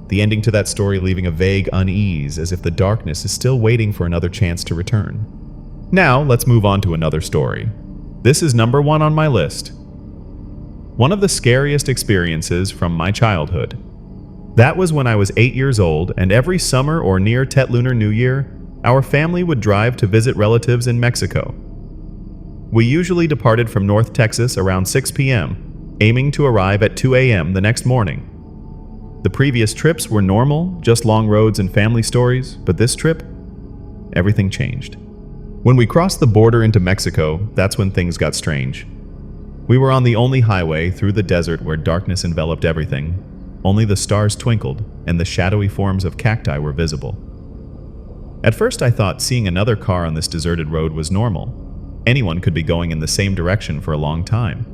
The ending to that story leaving a vague unease, as if the darkness is still waiting for another chance to return. Now, let's move on to another story. This is number 1 on my list. One of the scariest experiences from my childhood. That was when I was 8 years old, and every summer or near Tet Lunar New Year, our family would drive to visit relatives in Mexico. We usually departed from North Texas around 6 p.m., aiming to arrive at 2 a.m. the next morning. The previous trips were normal, just long roads and family stories, but this trip, everything changed. When we crossed the border into Mexico, that's when things got strange. We were on the only highway through the desert where darkness enveloped everything. Only the stars twinkled, and the shadowy forms of cacti were visible. At first I thought seeing another car on this deserted road was normal. Anyone could be going in the same direction for a long time.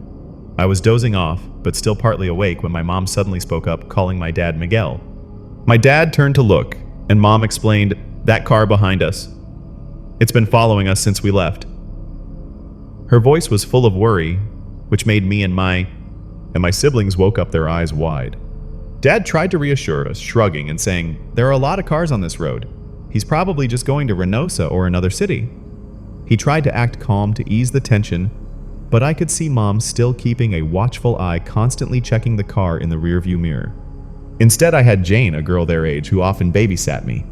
I was dozing off, but still partly awake when my mom suddenly spoke up, calling my dad Miguel. My dad turned to look, and Mom explained, "That car behind us. It's been following us since we left." Her voice was full of worry, which made me and my siblings woke up their eyes wide. Dad tried to reassure us, shrugging and saying, "There are a lot of cars on this road. He's probably just going to Reynosa or another city." He tried to act calm to ease the tension, but I could see Mom still keeping a watchful eye, constantly checking the car in the rearview mirror. Instead, I had Jane, a girl their age, who often babysat me.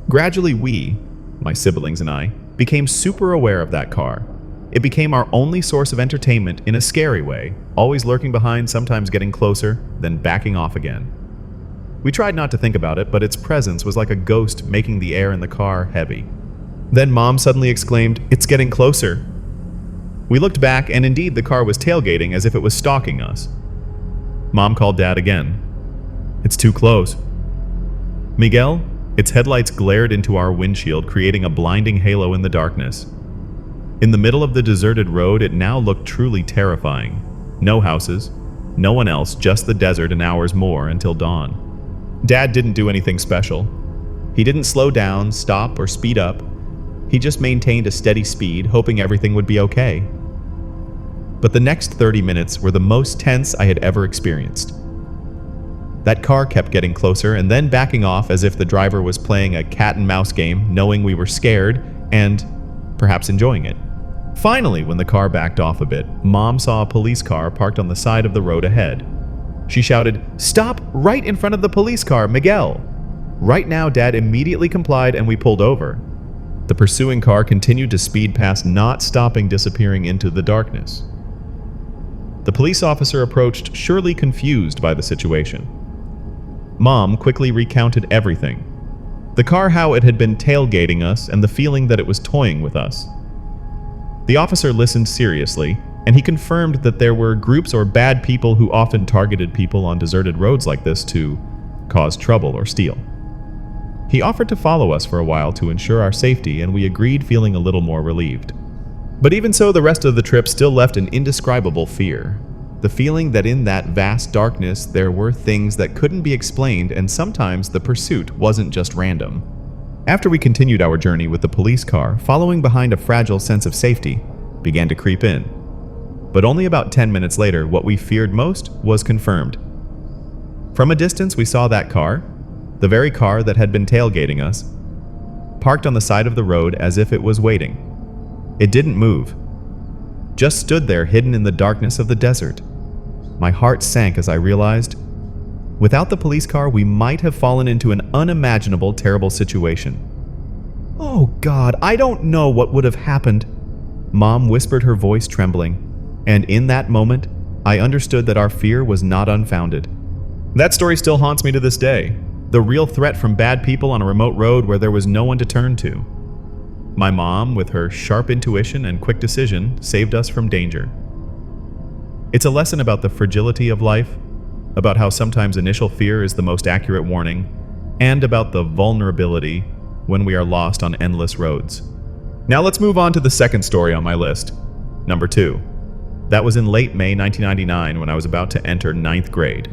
Gradually we, my siblings and I, became super aware of that car. It became our only source of entertainment in a scary way, always lurking behind, sometimes getting closer, then backing off again. We tried not to think about it, but its presence was like a ghost, making the air in the car heavy. Then Mom suddenly exclaimed, "It's getting closer." We looked back, and indeed the car was tailgating as if it was stalking us. Mom called Dad again. "It's too close." "Miguel?" Its headlights glared into our windshield, creating a blinding halo in the darkness. In the middle of the deserted road, it now looked truly terrifying. No houses, no one else, just the desert and hours more until dawn. Dad didn't do anything special. He didn't slow down, stop, or speed up. He just maintained a steady speed, hoping everything would be okay. But the next 30 minutes were the most tense I had ever experienced. That car kept getting closer and then backing off as if the driver was playing a cat-and-mouse game, knowing we were scared and perhaps enjoying it. Finally, when the car backed off a bit, Mom saw a police car parked on the side of the road ahead. She shouted, "Stop right in front of the police car, Miguel!" Right now, Dad immediately complied and we pulled over. The pursuing car continued to speed past, not stopping, disappearing into the darkness. The police officer approached, surely confused by the situation. Mom quickly recounted everything. The car, how it had been tailgating us, and the feeling that it was toying with us. The officer listened seriously, and he confirmed that there were groups or bad people who often targeted people on deserted roads like this to cause trouble or steal. He offered to follow us for a while to ensure our safety, and we agreed, feeling a little more relieved. But even so, the rest of the trip still left an indescribable fear. The feeling that in that vast darkness there were things that couldn't be explained, and sometimes the pursuit wasn't just random. After we continued our journey with the police car, following behind, a fragile sense of safety began to creep in. But only about 10 minutes later, what we feared most was confirmed. From a distance, we saw that car, the very car that had been tailgating us, parked on the side of the road as if it was waiting. It didn't move, just stood there hidden in the darkness of the desert. My heart sank as I realized, without the police car, we might have fallen into an unimaginable, terrible situation. "Oh God, I don't know what would have happened," Mom whispered, her voice trembling. And in that moment, I understood that our fear was not unfounded. That story still haunts me to this day. The real threat from bad people on a remote road where there was no one to turn to. My mom, with her sharp intuition and quick decision, saved us from danger. It's a lesson about the fragility of life, about how sometimes initial fear is the most accurate warning, and about the vulnerability when we are lost on endless roads. Now let's move on to the second story on my list, number 2. That was in late May 1999 when I was about to enter 9th grade.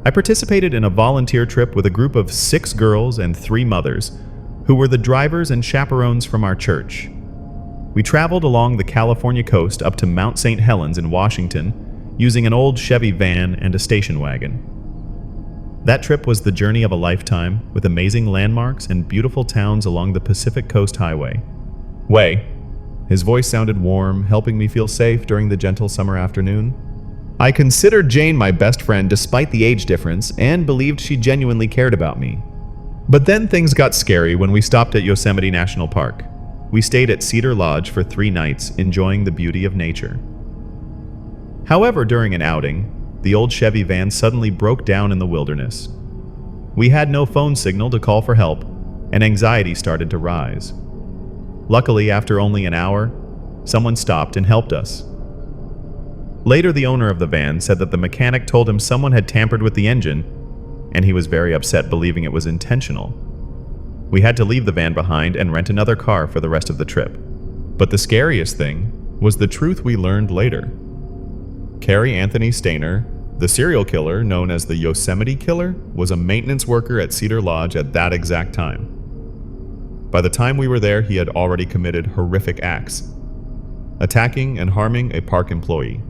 I participated in a volunteer trip with a group of 6 girls and 3 mothers, who were the drivers and chaperones from our church. We traveled along the California coast up to Mount St. Helens in Washington using an old Chevy van and a station wagon. That trip was the journey of a lifetime, with amazing landmarks and beautiful towns along the Pacific Coast Highway. Way. His voice sounded warm, helping me feel safe during the gentle summer afternoon. I considered Jane my best friend despite the age difference and believed she genuinely cared about me. But then things got scary when we stopped at Yosemite National Park. We stayed at Cedar Lodge for 3 nights, enjoying the beauty of nature. However, during an outing, the old Chevy van suddenly broke down in the wilderness. We had no phone signal to call for help, and anxiety started to rise. Luckily, after only an hour, someone stopped and helped us. Later, the owner of the van said that the mechanic told him someone had tampered with the engine, and he was very upset, believing it was intentional. We had to leave the van behind and rent another car for the rest of the trip. But the scariest thing was the truth we learned later. Carrie Anthony Stainer, the serial killer known as the Yosemite Killer, was a maintenance worker at Cedar Lodge at that exact time. By the time we were there, he had already committed horrific acts, attacking and harming a park employee.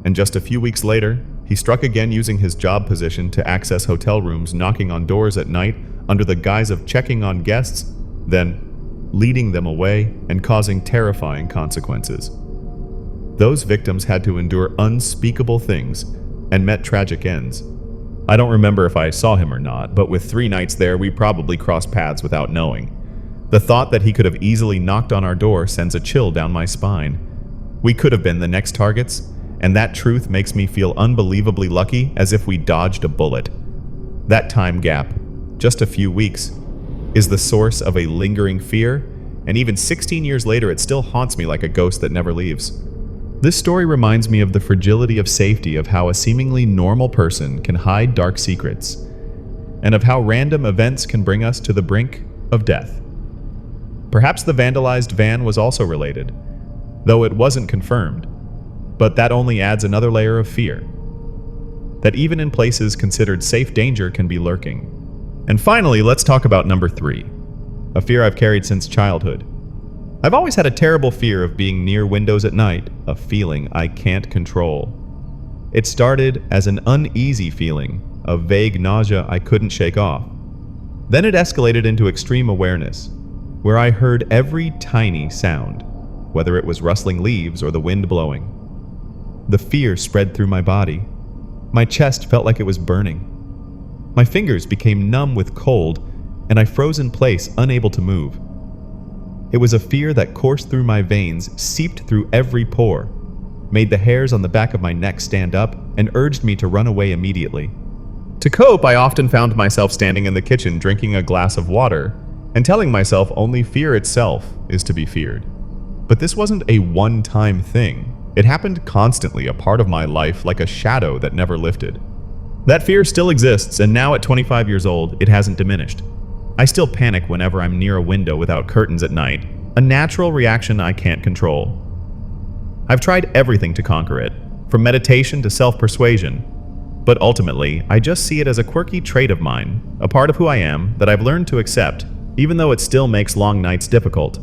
And just a few weeks later, he struck again using his job position to access hotel rooms, knocking on doors at night under the guise of checking on guests, then leading them away and causing terrifying consequences. Those victims had to endure unspeakable things and met tragic ends. I don't remember if I saw him or not, but with 3 nights there, we probably crossed paths without knowing. The thought that he could have easily knocked on our door sends a chill down my spine. We could have been the next targets, and that truth makes me feel unbelievably lucky, as if we dodged a bullet. That time gap, just a few weeks, is the source of a lingering fear, and even 16 years later it still haunts me like a ghost that never leaves. This story reminds me of the fragility of safety, of how a seemingly normal person can hide dark secrets, and of how random events can bring us to the brink of death. Perhaps the vandalized van was also related, though it wasn't confirmed. But that only adds another layer of fear, that even in places considered safe, danger can be lurking. And finally, let's talk about number 3, a fear I've carried since childhood. I've always had a terrible fear of being near windows at night, a feeling I can't control. It started as an uneasy feeling, a vague nausea I couldn't shake off. Then it escalated into extreme awareness, where I heard every tiny sound, whether it was rustling leaves or the wind blowing. The fear spread through my body, My chest felt like it was burning. My fingers became numb with cold, and I froze in place, unable to move. It was a fear that coursed through my veins, seeped through every pore, made the hairs on the back of my neck stand up, and urged me to run away immediately. To cope, I often found myself standing in the kitchen drinking a glass of water and telling myself only fear itself is to be feared. But this wasn't a one-time thing. It happened constantly, a part of my life, like a shadow that never lifted. That fear still exists, and now at 25 years old, it hasn't diminished. I still panic whenever I'm near a window without curtains at night, a natural reaction I can't control. I've tried everything to conquer it, from meditation to self-persuasion, but ultimately, I just see it as a quirky trait of mine, a part of who I am that I've learned to accept, even though it still makes long nights difficult.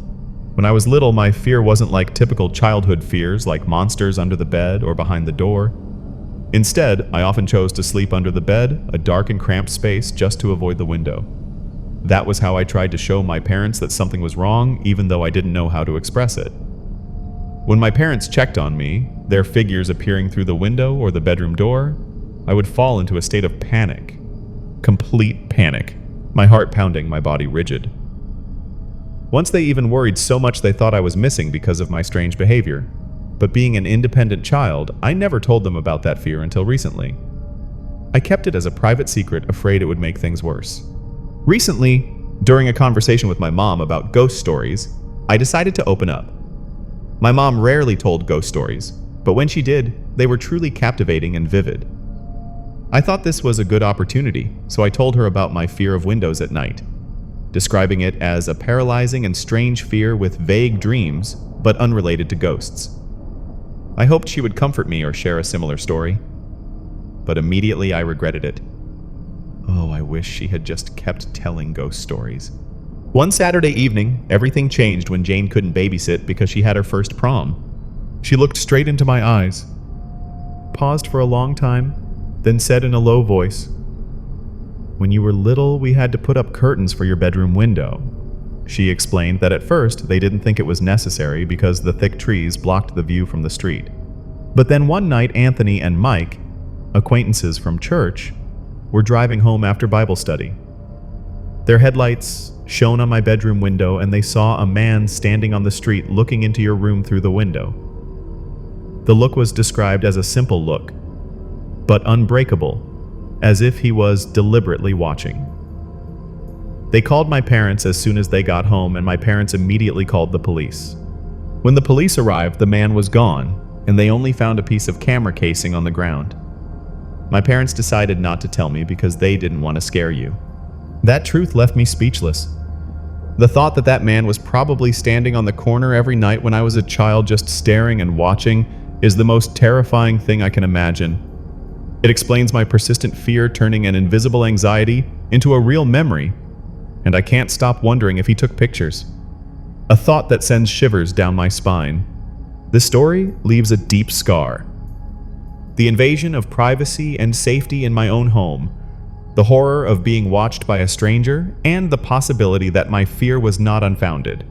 When I was little, my fear wasn't like typical childhood fears like monsters under the bed or behind the door. Instead, I often chose to sleep under the bed, a dark and cramped space, just to avoid the window. That was how I tried to show my parents that something was wrong, even though I didn't know how to express it. When my parents checked on me, their figures appearing through the window or the bedroom door, I would fall into a state of panic. Complete panic, my heart pounding, my body rigid. Once they even worried so much they thought I was missing because of my strange behavior. But being an independent child, I never told them about that fear until recently. I kept it as a private secret, afraid it would make things worse. Recently, during a conversation with my mom about ghost stories, I decided to open up. My mom rarely told ghost stories, but when she did, they were truly captivating and vivid. I thought this was a good opportunity, so I told her about my fear of windows at night, describing it as a paralyzing and strange fear with vague dreams, but unrelated to ghosts. I hoped she would comfort me or share a similar story, but immediately I regretted it. Oh, I wish she had just kept telling ghost stories. One Saturday evening, everything changed when Jane couldn't babysit because she had her first prom. She looked straight into my eyes, paused for a long time, then said in a low voice, "When you were little, we had to put up curtains for your bedroom window." She explained that at first they didn't think it was necessary because the thick trees blocked the view from the street. But then one night, Anthony and Mike, acquaintances from church, were driving home after Bible study. Their headlights shone on my bedroom window, and they saw a man standing on the street looking into your room through the window. The look was described as a simple look, but unbreakable, as if he was deliberately watching. They called my parents as soon as they got home, and my parents immediately called the police. When the police arrived, the man was gone, and they only found a piece of camera casing on the ground. My parents decided not to tell me because they didn't want to scare you. That truth left me speechless. The thought that that man was probably standing on the corner every night when I was a child just staring and watching is the most terrifying thing I can imagine. It explains my persistent fear turning an invisible anxiety into a real memory, and I can't stop wondering if he took pictures. A thought that sends shivers down my spine. This story leaves a deep scar. The invasion of privacy and safety in my own home, the horror of being watched by a stranger, and the possibility that my fear was not unfounded.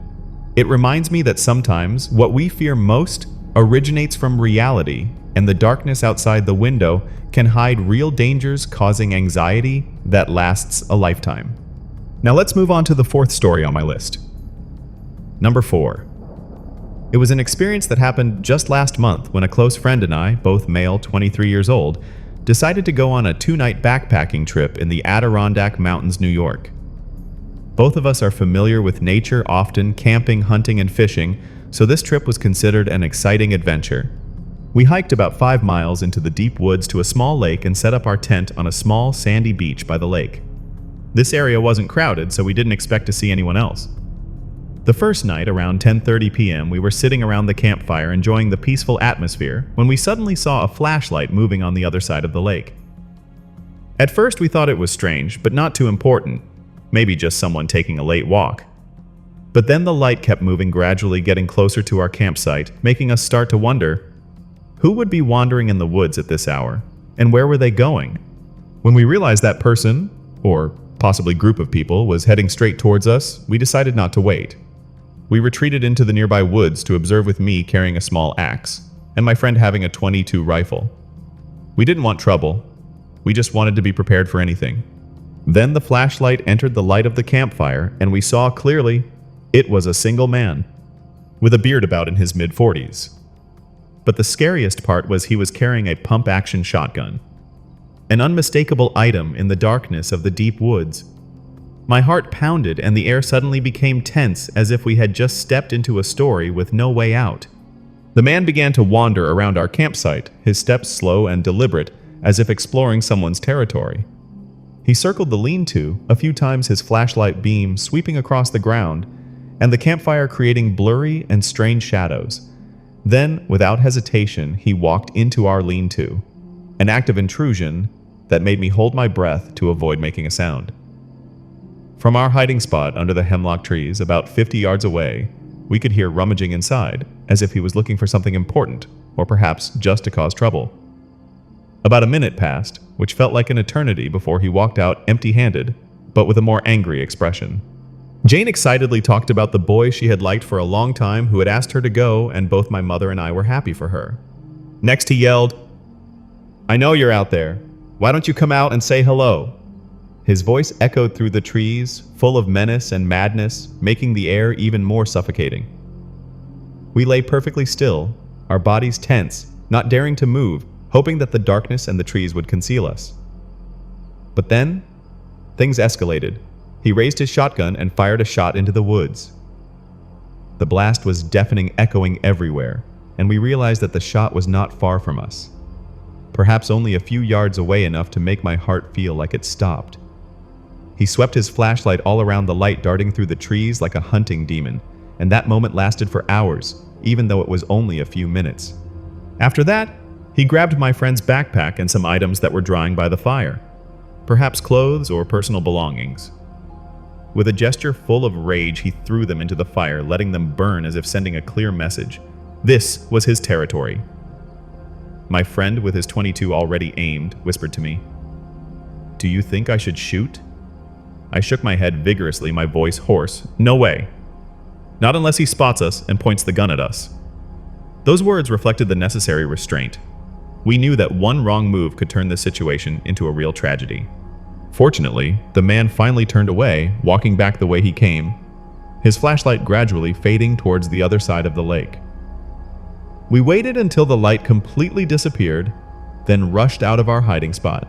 It reminds me that sometimes what we fear most originates from reality, and the darkness outside the window can hide real dangers, causing anxiety that lasts a lifetime. Now let's move on to the fourth story on my list. Number 4. It was an experience that happened just last month when a close friend and I, both male, 23 years old, decided to go on a 2-night backpacking trip in the Adirondack Mountains, New York. Both of us are familiar with nature, often camping, hunting, and fishing, so this trip was considered an exciting adventure. We hiked about 5 miles into the deep woods to a small lake and set up our tent on a small sandy beach by the lake. This area wasn't crowded, so we didn't expect to see anyone else. The first night, around 10:30 p.m., we were sitting around the campfire enjoying the peaceful atmosphere when we suddenly saw a flashlight moving on the other side of the lake. At first, we thought it was strange, but not too important. Maybe just someone taking a late walk. But then the light kept moving, gradually getting closer to our campsite, making us start to wonder, who would be wandering in the woods at this hour, and where were they going? When we realized that person, or possibly group of people, was heading straight towards us, we decided not to wait. We retreated into the nearby woods to observe, with me carrying a small axe, and my friend having a .22 rifle. We didn't want trouble, We just wanted to be prepared for anything. Then the flashlight entered the light of the campfire, and we saw clearly it was a single man, with a beard about in his mid-40s. But the scariest part was he was carrying a pump-action shotgun, an unmistakable item in the darkness of the deep woods. My heart pounded, and the air suddenly became tense, as if we had just stepped into a story with no way out. The man began to wander around our campsite, his steps slow and deliberate, as if exploring someone's territory. He circled the lean-to, a few times, his flashlight beam sweeping across the ground, and the campfire creating blurry and strange shadows. Then, without hesitation, he walked into our lean-to, an act of intrusion that made me hold my breath to avoid making a sound. From our hiding spot under the hemlock trees, about 50 yards away, we could hear rummaging inside, as if he was looking for something important, or perhaps just to cause trouble. About a minute passed, which felt like an eternity, before he walked out empty-handed, but with a more angry expression. Jane excitedly talked about the boy she had liked for a long time who had asked her to go, and both my mother and I were happy for her. Next he yelled, "I know you're out there. Why don't you come out and say hello?" His voice echoed through the trees, full of menace and madness, making the air even more suffocating. We lay perfectly still, our bodies tense, not daring to move, hoping that the darkness and the trees would conceal us. But then, things escalated. He raised his shotgun and fired a shot into the woods. The blast was deafening, echoing everywhere, and we realized that the shot was not far from us. Perhaps only a few yards away, enough to make my heart feel like it stopped. He swept his flashlight all around the light, darting through the trees like a hunting demon, and that moment lasted for hours, even though it was only a few minutes. After that, he grabbed my friend's backpack and some items that were drying by the fire, perhaps clothes or personal belongings. With a gesture full of rage, he threw them into the fire, letting them burn as if sending a clear message. This was his territory. My friend, with his .22 already aimed, whispered to me, "Do you think I should shoot?" I shook my head vigorously, my voice hoarse. "No way. Not unless he spots us and points the gun at us." Those words reflected the necessary restraint. We knew that one wrong move could turn this situation into a real tragedy. Fortunately, the man finally turned away, walking back the way he came, his flashlight gradually fading towards the other side of the lake. We waited until the light completely disappeared, then rushed out of our hiding spot.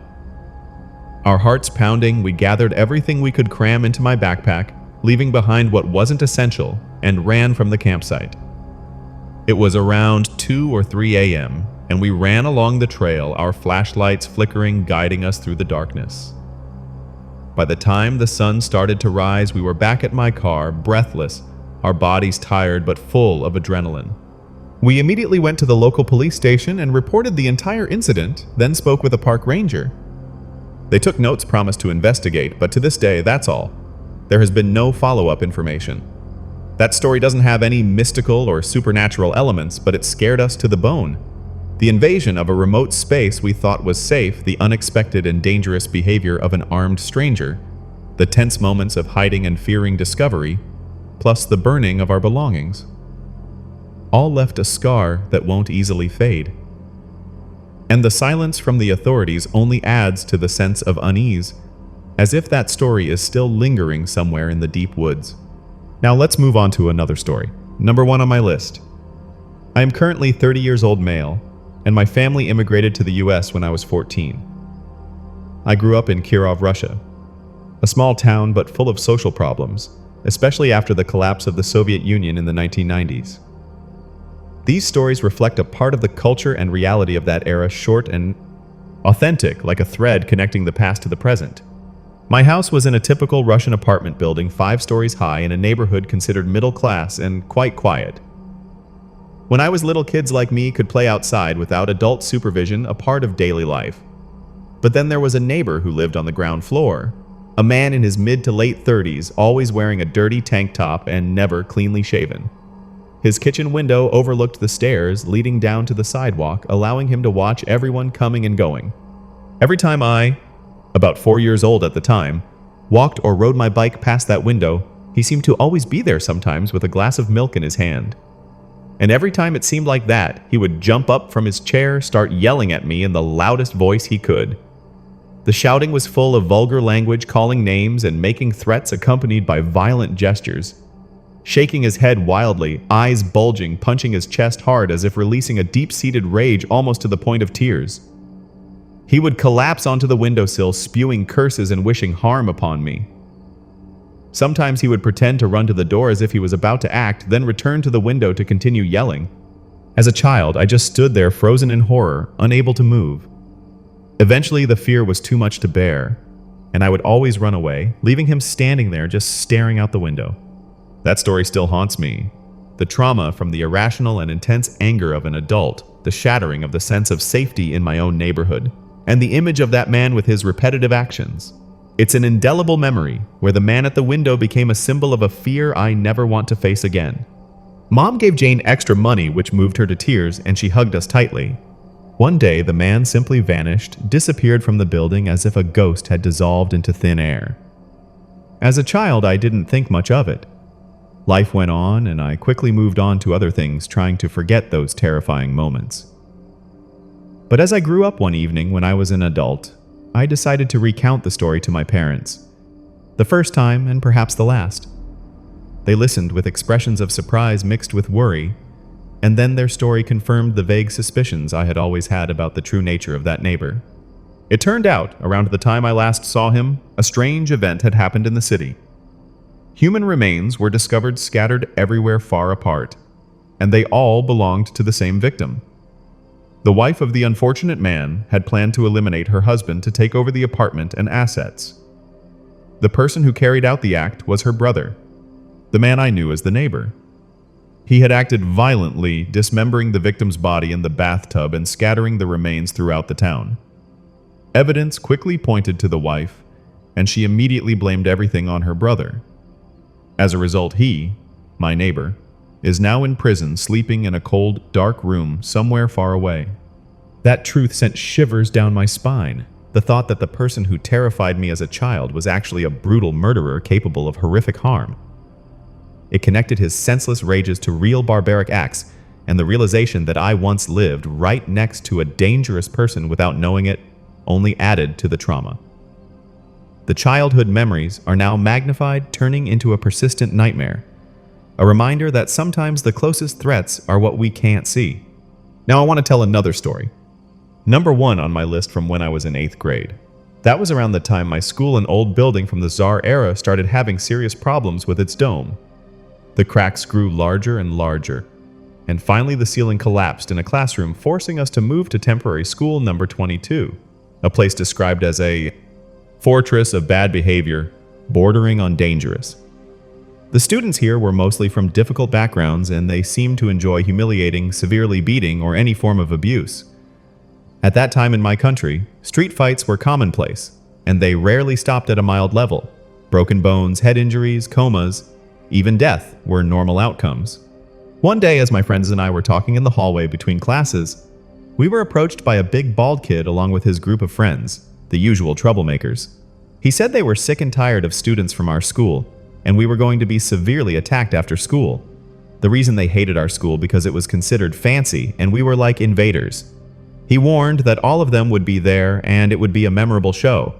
Our hearts pounding, we gathered everything we could cram into my backpack, leaving behind what wasn't essential, and ran from the campsite. It was around 2 or 3 a.m., and we ran along the trail, our flashlights flickering, guiding us through the darkness. By the time the sun started to rise, we were back at my car, breathless, our bodies tired but full of adrenaline. We immediately went to the local police station and reported the entire incident, then spoke with a park ranger. They took notes, promised to investigate, but to this day, that's all. There has been no follow-up information. That story doesn't have any mystical or supernatural elements, but it scared us to the bone. The invasion of a remote space we thought was safe, the unexpected and dangerous behavior of an armed stranger, the tense moments of hiding and fearing discovery, plus the burning of our belongings. All left a scar that won't easily fade. And the silence from the authorities only adds to the sense of unease, as if that story is still lingering somewhere in the deep woods. Now let's move on to another story. Number 1 on my list. I am currently 30 years old male, and my family immigrated to the US when I was 14. I grew up in Kirov, Russia, a small town but full of social problems, especially after the collapse of the Soviet Union in the 1990s. These stories reflect a part of the culture and reality of that era, short and authentic, like a thread connecting the past to the present. My house was in a typical Russian apartment building, 5 stories high, in a neighborhood considered middle class and quite quiet. When I was little, kids like me could play outside without adult supervision, a part of daily life. But then there was a neighbor who lived on the ground floor, a man in his mid to late 30s, always wearing a dirty tank top and never cleanly shaven. His kitchen window overlooked the stairs leading down to the sidewalk, allowing him to watch everyone coming and going. Every time I, about 4 years old at the time, walked or rode my bike past that window, he seemed to always be there, sometimes with a glass of milk in his hand. And every time it seemed like that, he would jump up from his chair, start yelling at me in the loudest voice he could. The shouting was full of vulgar language, calling names and making threats accompanied by violent gestures. Shaking his head wildly, eyes bulging, punching his chest hard as if releasing a deep-seated rage almost to the point of tears. He would collapse onto the windowsill, spewing curses and wishing harm upon me. Sometimes he would pretend to run to the door as if he was about to act, then return to the window to continue yelling. As a child, I just stood there frozen in horror, unable to move. Eventually, the fear was too much to bear, and I would always run away, leaving him standing there just staring out the window. That story still haunts me. The trauma from the irrational and intense anger of an adult, the shattering of the sense of safety in my own neighborhood, and the image of that man with his repetitive actions. It's an indelible memory where the man at the window became a symbol of a fear I never want to face again. Mom gave Jane extra money, which moved her to tears, and she hugged us tightly. One day, the man simply vanished, disappeared from the building as if a ghost had dissolved into thin air. As a child, I didn't think much of it. Life went on, and I quickly moved on to other things, trying to forget those terrifying moments. But as I grew up one evening when I was an adult, I decided to recount the story to my parents. The first time, and perhaps the last. They listened with expressions of surprise mixed with worry, and then their story confirmed the vague suspicions I had always had about the true nature of that neighbor. It turned out, around the time I last saw him, a strange event had happened in the city. Human remains were discovered scattered everywhere far apart, and they all belonged to the same victim. The wife of the unfortunate man had planned to eliminate her husband to take over the apartment and assets. The person who carried out the act was her brother, the man I knew as the neighbor. He had acted violently, dismembering the victim's body in the bathtub and scattering the remains throughout the town. Evidence quickly pointed to the wife, and she immediately blamed everything on her brother. As a result, he, my neighbor, is now in prison, sleeping in a cold, dark room somewhere far away. That truth sent shivers down my spine. The thought that the person who terrified me as a child was actually a brutal murderer capable of horrific harm. It connected his senseless rages to real barbaric acts, and the realization that I once lived right next to a dangerous person without knowing it only added to the trauma. The childhood memories are now magnified, turning into a persistent nightmare. A reminder that sometimes the closest threats are what we can't see. Now I want to tell another story. Number 1 on my list from when I was in 8th grade. That was around the time my school, an old building from the Tsar era, started having serious problems with its dome. The cracks grew larger and larger, and finally the ceiling collapsed in a classroom, forcing us to move to temporary school number 22, a place described as a fortress of bad behavior, bordering on dangerous. The students here were mostly from difficult backgrounds, and they seemed to enjoy humiliating, severely beating, or any form of abuse. At that time in my country, street fights were commonplace, and they rarely stopped at a mild level. Broken bones, head injuries, comas, even death were normal outcomes. One day, as my friends and I were talking in the hallway between classes, we were approached by a big bald kid along with his group of friends, the usual troublemakers. He said they were sick and tired of students from our school, and we were going to be severely attacked after school. The reason they hated our school because it was considered fancy and we were like invaders. He warned that all of them would be there and it would be a memorable show.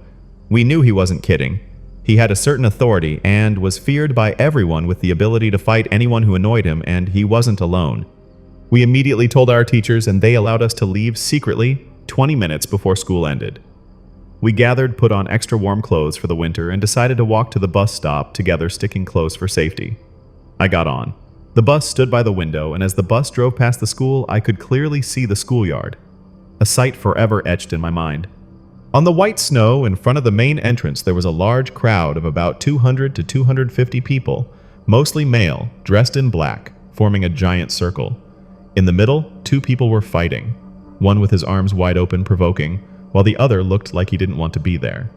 We knew he wasn't kidding. He had a certain authority and was feared by everyone with the ability to fight anyone who annoyed him, and he wasn't alone. We immediately told our teachers, and they allowed us to leave secretly 20 minutes before school ended. We gathered, put on extra warm clothes for the winter, and decided to walk to the bus stop together, sticking close for safety. I got on. The bus stood by the window, and as the bus drove past the school, I could clearly see the schoolyard, a sight forever etched in my mind. On the white snow in front of the main entrance, there was a large crowd of about 200 to 250 people, mostly male, dressed in black, forming a giant circle. In the middle, 2 people were fighting, one with his arms wide open, provoking, while the other looked like he didn't want to be there.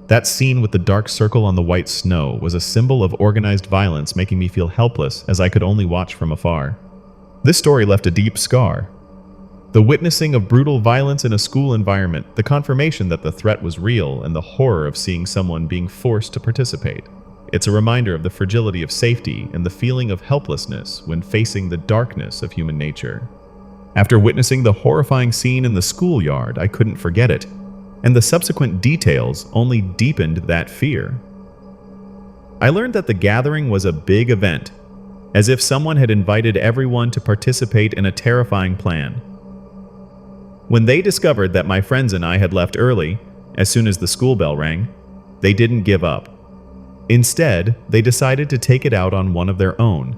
That scene with the dark circle on the white snow was a symbol of organized violence, making me feel helpless as I could only watch from afar. This story left a deep scar. The witnessing of brutal violence in a school environment, the confirmation that the threat was real, and the horror of seeing someone being forced to participate. It's a reminder of the fragility of safety and the feeling of helplessness when facing the darkness of human nature. After witnessing the horrifying scene in the schoolyard, I couldn't forget it, and the subsequent details only deepened that fear. I learned that the gathering was a big event, as if someone had invited everyone to participate in a terrifying plan. When they discovered that my friends and I had left early, as soon as the school bell rang, they didn't give up. Instead, they decided to take it out on one of their own,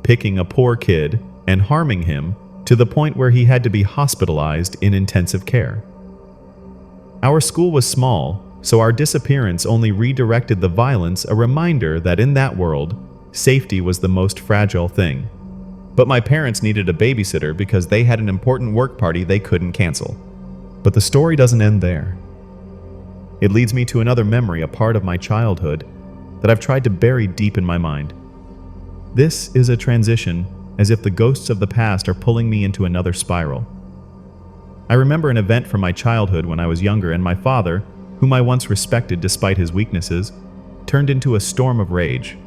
picking a poor kid and harming him to the point where he had to be hospitalized in intensive care. Our school was small, so our disappearance only redirected the violence, a reminder that in that world, safety was the most fragile thing. But my parents needed a babysitter because they had an important work party they couldn't cancel. But the story doesn't end there. It leads me to another memory, a part of my childhood that I've tried to bury deep in my mind. This is a transition, as if the ghosts of the past are pulling me into another spiral. I remember an event from my childhood when I was younger, and my father, whom I once respected despite his weaknesses, turned into a storm of rage.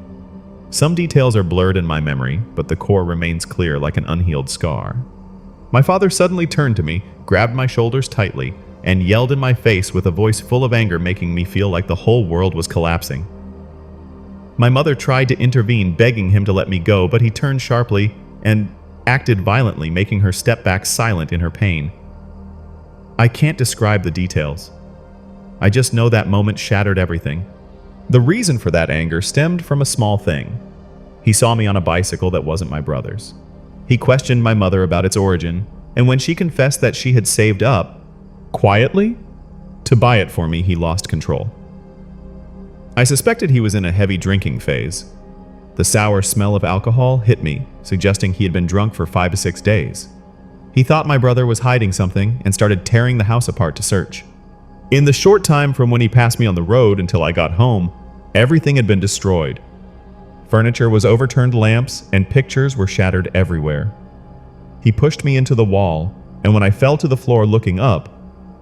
Some details are blurred in my memory, but the core remains clear like an unhealed scar. My father suddenly turned to me, grabbed my shoulders tightly, and yelled in my face with a voice full of anger, making me feel like the whole world was collapsing. My mother tried to intervene, begging him to let me go, but he turned sharply and acted violently, making her step back silent in her pain. I can't describe the details. I just know that moment shattered everything. The reason for that anger stemmed from a small thing. He saw me on a bicycle that wasn't my brother's. He questioned my mother about its origin, and when she confessed that she had saved up, quietly, to buy it for me, he lost control. I suspected he was in a heavy drinking phase. The sour smell of alcohol hit me, suggesting he had been drunk for 5 to 6 days. He thought my brother was hiding something and started tearing the house apart to search. In the short time from when he passed me on the road until I got home, everything had been destroyed. Furniture was overturned, lamps and pictures were shattered everywhere. He pushed me into the wall, and when I fell to the floor looking up,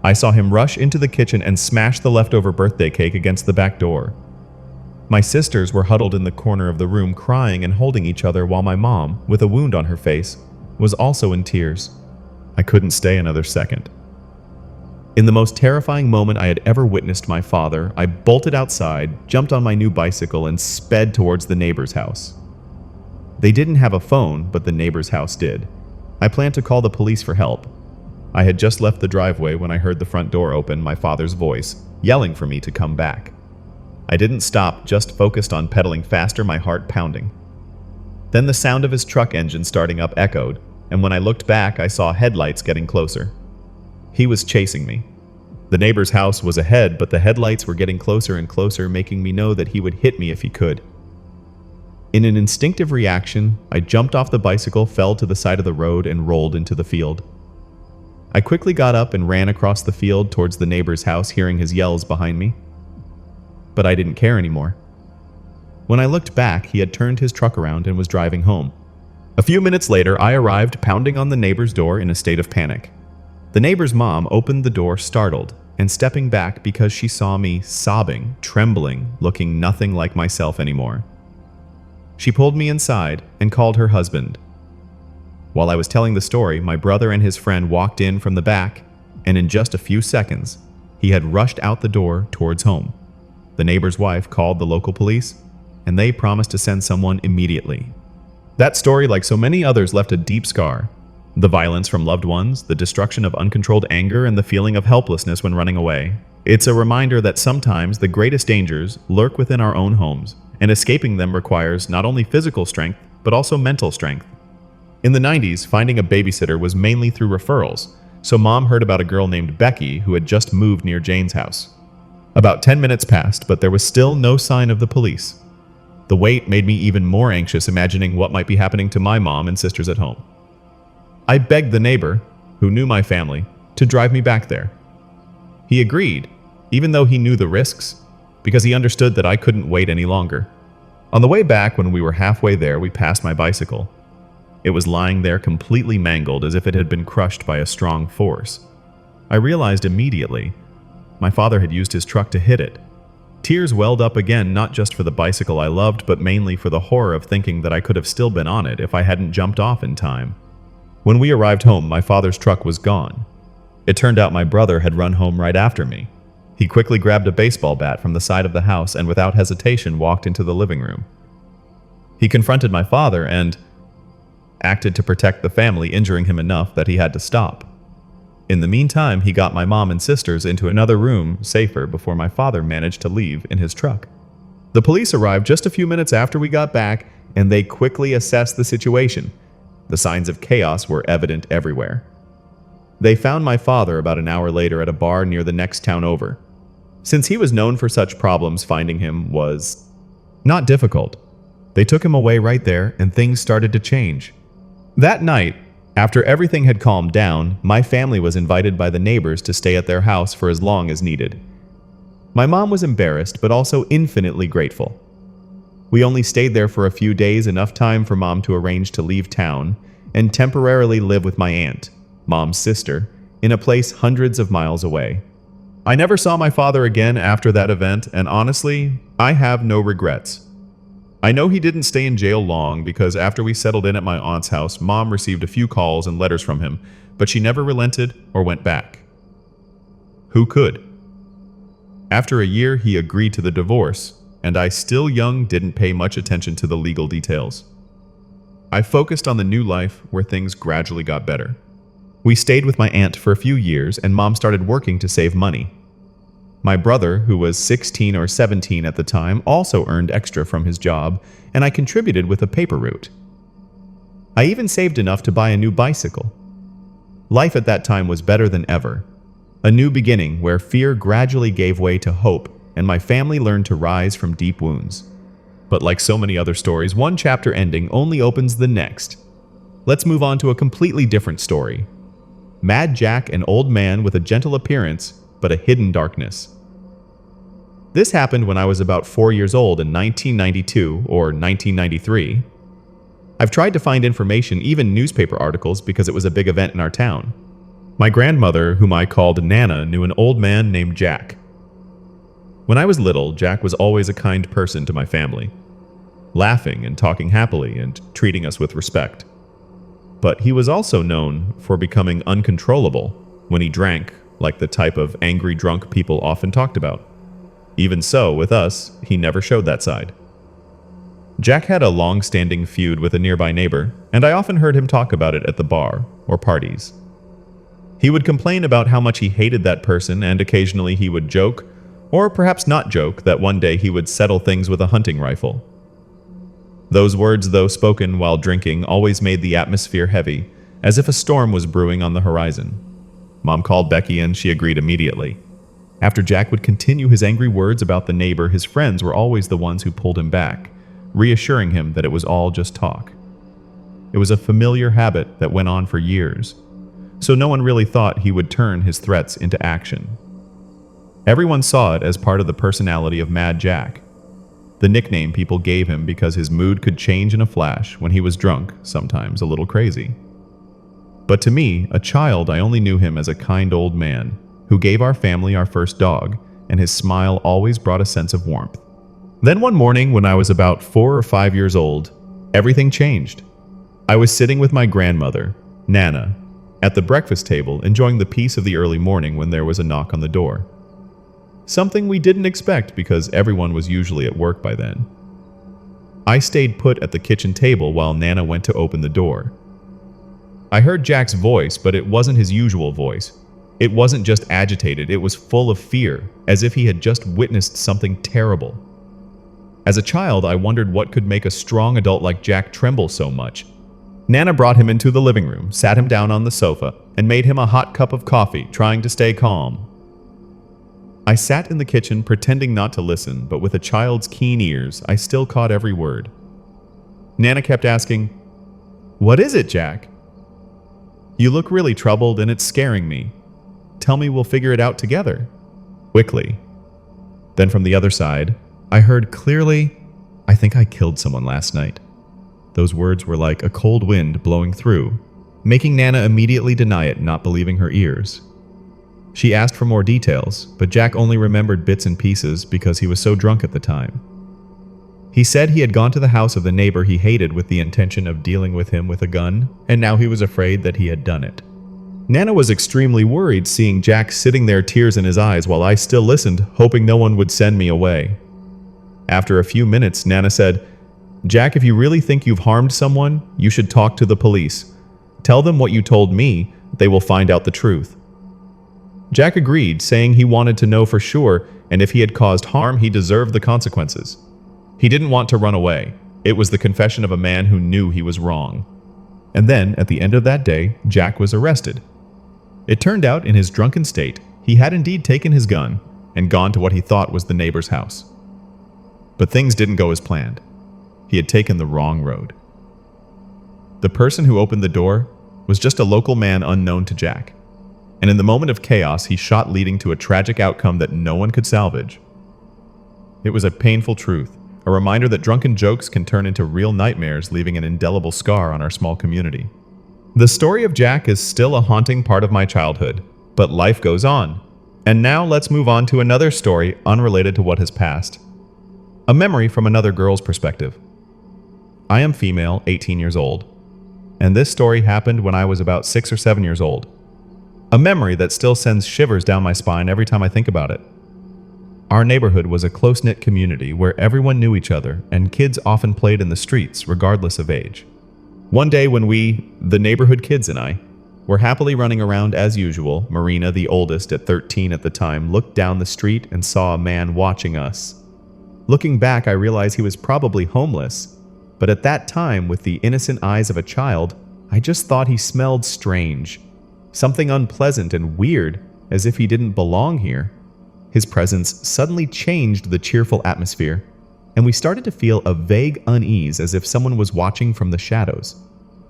I saw him rush into the kitchen and smash the leftover birthday cake against the back door. My sisters were huddled in the corner of the room crying and holding each other, while my mom, with a wound on her face, was also in tears. I couldn't stay another second. In the most terrifying moment I had ever witnessed my father, I bolted outside, jumped on my new bicycle, and sped towards the neighbor's house. They didn't have a phone, but the neighbor's house did. I planned to call the police for help. I had just left the driveway when I heard the front door open, my father's voice, yelling for me to come back. I didn't stop, just focused on pedaling faster, my heart pounding. Then the sound of his truck engine starting up echoed, and when I looked back, I saw headlights getting closer. He was chasing me. The neighbor's house was ahead, but the headlights were getting closer and closer, making me know that he would hit me if he could. In an instinctive reaction, I jumped off the bicycle, fell to the side of the road, and rolled into the field. I quickly got up and ran across the field towards the neighbor's house, hearing his yells behind me. But I didn't care anymore. When I looked back, he had turned his truck around and was driving home. A few minutes later, I arrived, pounding on the neighbor's door in a state of panic. The neighbor's mom opened the door, startled, and stepping back because she saw me sobbing, trembling, looking nothing like myself anymore. She pulled me inside and called her husband. While I was telling the story, my brother and his friend walked in from the back, and in just a few seconds, he had rushed out the door towards home. The neighbor's wife called the local police, and they promised to send someone immediately. That story, like so many others, left a deep scar. The violence from loved ones, the destruction of uncontrolled anger, and the feeling of helplessness when running away. It's a reminder that sometimes the greatest dangers lurk within our own homes, and escaping them requires not only physical strength, but also mental strength. In the 90s, finding a babysitter was mainly through referrals, so Mom heard about a girl named Becky who had just moved near Jane's house. About 10 minutes passed, but there was still no sign of the police. The wait made me even more anxious, imagining what might be happening to my mom and sisters at home. I begged the neighbor, who knew my family, to drive me back there. He agreed, even though he knew the risks, because he understood that I couldn't wait any longer. On the way back, when we were halfway there, we passed my bicycle. It was lying there completely mangled, as if it had been crushed by a strong force. I realized immediately my father had used his truck to hit it. Tears welled up again, not just for the bicycle I loved, but mainly for the horror of thinking that I could have still been on it if I hadn't jumped off in time. When we arrived home, my father's truck was gone. It turned out my brother had run home right after me. He quickly grabbed a baseball bat from the side of the house and without hesitation walked into the living room. He confronted my father and acted to protect the family, injuring him enough that he had to stop. In the meantime, he got my mom and sisters into another room, safer, before my father managed to leave in his truck. The police arrived just a few minutes after we got back, and they quickly assessed the situation. The signs of chaos were evident everywhere. They found my father about an hour later at a bar near the next town over. Since he was known for such problems, finding him was not difficult. They took him away right there, and things started to change. That night, after everything had calmed down, my family was invited by the neighbors to stay at their house for as long as needed. My mom was embarrassed, but also infinitely grateful. We only stayed there for a few days, enough time for Mom to arrange to leave town and temporarily live with my aunt, Mom's sister, in a place hundreds of miles away. I never saw my father again after that event, and honestly, I have no regrets. I know he didn't stay in jail long because after we settled in at my aunt's house, Mom received a few calls and letters from him, but she never relented or went back. Who could? After a year, he agreed to the divorce, and I, still young, didn't pay much attention to the legal details. I focused on the new life where things gradually got better. We stayed with my aunt for a few years, and Mom started working to save money. My brother, who was 16 or 17 at the time, also earned extra from his job, and I contributed with a paper route. I even saved enough to buy a new bicycle. Life at that time was better than ever. A new beginning where fear gradually gave way to hope, and my family learned to rise from deep wounds. But like so many other stories, one chapter ending only opens the next. Let's move on to a completely different story. Mad Jack, an old man with a gentle appearance, but a hidden darkness. This happened when I was about 4 years old in 1992 or 1993. I've tried to find information, even newspaper articles, because it was a big event in our town. My grandmother, whom I called Nana, knew an old man named Jack. When I was little, Jack was always a kind person to my family, laughing and talking happily and treating us with respect. But he was also known for becoming uncontrollable when he drank, like the type of angry drunk people often talked about. Even so, with us, he never showed that side. Jack had a long-standing feud with a nearby neighbor, and I often heard him talk about it at the bar or parties. He would complain about how much he hated that person, and occasionally he would joke, or perhaps not joke, that one day he would settle things with a hunting rifle. Those words, though spoken while drinking, always made the atmosphere heavy, as if a storm was brewing on the horizon. Mom called Becky and she agreed immediately. After Jack would continue his angry words about the neighbor, his friends were always the ones who pulled him back, reassuring him that it was all just talk. It was a familiar habit that went on for years, so no one really thought he would turn his threats into action. Everyone saw it as part of the personality of Mad Jack, the nickname people gave him because his mood could change in a flash when he was drunk, sometimes a little crazy. But to me, a child, I only knew him as a kind old man who gave our family our first dog, and his smile always brought a sense of warmth. Then one morning, when I was about 4 or 5 years old, everything changed. I was sitting with my grandmother, Nana, at the breakfast table, enjoying the peace of the early morning when there was a knock on the door. Something we didn't expect because everyone was usually at work by then. I stayed put at the kitchen table while Nana went to open the door. I heard Jack's voice, but it wasn't his usual voice. It wasn't just agitated, it was full of fear, as if he had just witnessed something terrible. As a child, I wondered what could make a strong adult like Jack tremble so much. Nana brought him into the living room, sat him down on the sofa, and made him a hot cup of coffee, trying to stay calm. I sat in the kitchen pretending not to listen, but with a child's keen ears, I still caught every word. Nana kept asking, "What is it, Jack? You look really troubled and it's scaring me. Tell me we'll figure it out together." Quickly. Then from the other side, I heard clearly, "I think I killed someone last night." Those words were like a cold wind blowing through, making Nana immediately deny it, not believing her ears. She asked for more details, but Jack only remembered bits and pieces because he was so drunk at the time. He said he had gone to the house of the neighbor he hated with the intention of dealing with him with a gun, and now he was afraid that he had done it. Nana was extremely worried seeing Jack sitting there, tears in his eyes, while I still listened, hoping no one would send me away. After a few minutes, Nana said, "Jack, if you really think you've harmed someone, you should talk to the police. Tell them what you told me, they will find out the truth." Jack agreed, saying he wanted to know for sure, and if he had caused harm, he deserved the consequences. He didn't want to run away. It was the confession of a man who knew he was wrong. And then, at the end of that day, Jack was arrested. It turned out, in his drunken state, he had indeed taken his gun and gone to what he thought was the neighbor's house. But things didn't go as planned. He had taken the wrong road. The person who opened the door was just a local man unknown to Jack. And in the moment of chaos, he shot, leading to a tragic outcome that no one could salvage. It was a painful truth, a reminder that drunken jokes can turn into real nightmares, leaving an indelible scar on our small community. The story of Jack is still a haunting part of my childhood, but life goes on. And now let's move on to another story unrelated to what has passed. A memory from another girl's perspective. I am female, 18 years old, and this story happened when I was about 6 or 7 years old. A memory that still sends shivers down my spine every time I think about it. Our neighborhood was a close-knit community where everyone knew each other, and kids often played in the streets regardless of age. One day when we, the neighborhood kids and I, were happily running around as usual, Marina, the oldest at 13 at the time, looked down the street and saw a man watching us. Looking back, I realized he was probably homeless, but at that time, with the innocent eyes of a child, I just thought he smelled strange. Something unpleasant and weird, as if he didn't belong here. His presence suddenly changed the cheerful atmosphere, and we started to feel a vague unease, as if someone was watching from the shadows.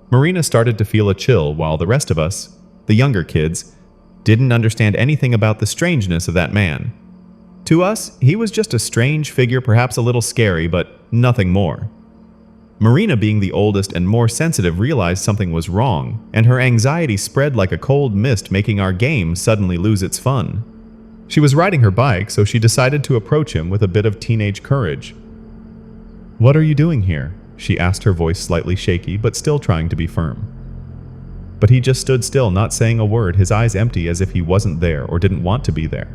Marina started to feel a chill, while the rest of us, the younger kids, didn't understand anything about the strangeness of that man. To us, he was just a strange figure, perhaps a little scary, but nothing more. Marina, being the oldest and more sensitive, realized something was wrong, and her anxiety spread like a cold mist, making our game suddenly lose its fun. She was riding her bike, so she decided to approach him with a bit of teenage courage. "What are you doing here?" she asked, her voice slightly shaky, but still trying to be firm. But he just stood still, not saying a word, his eyes empty, as if he wasn't there or didn't want to be there.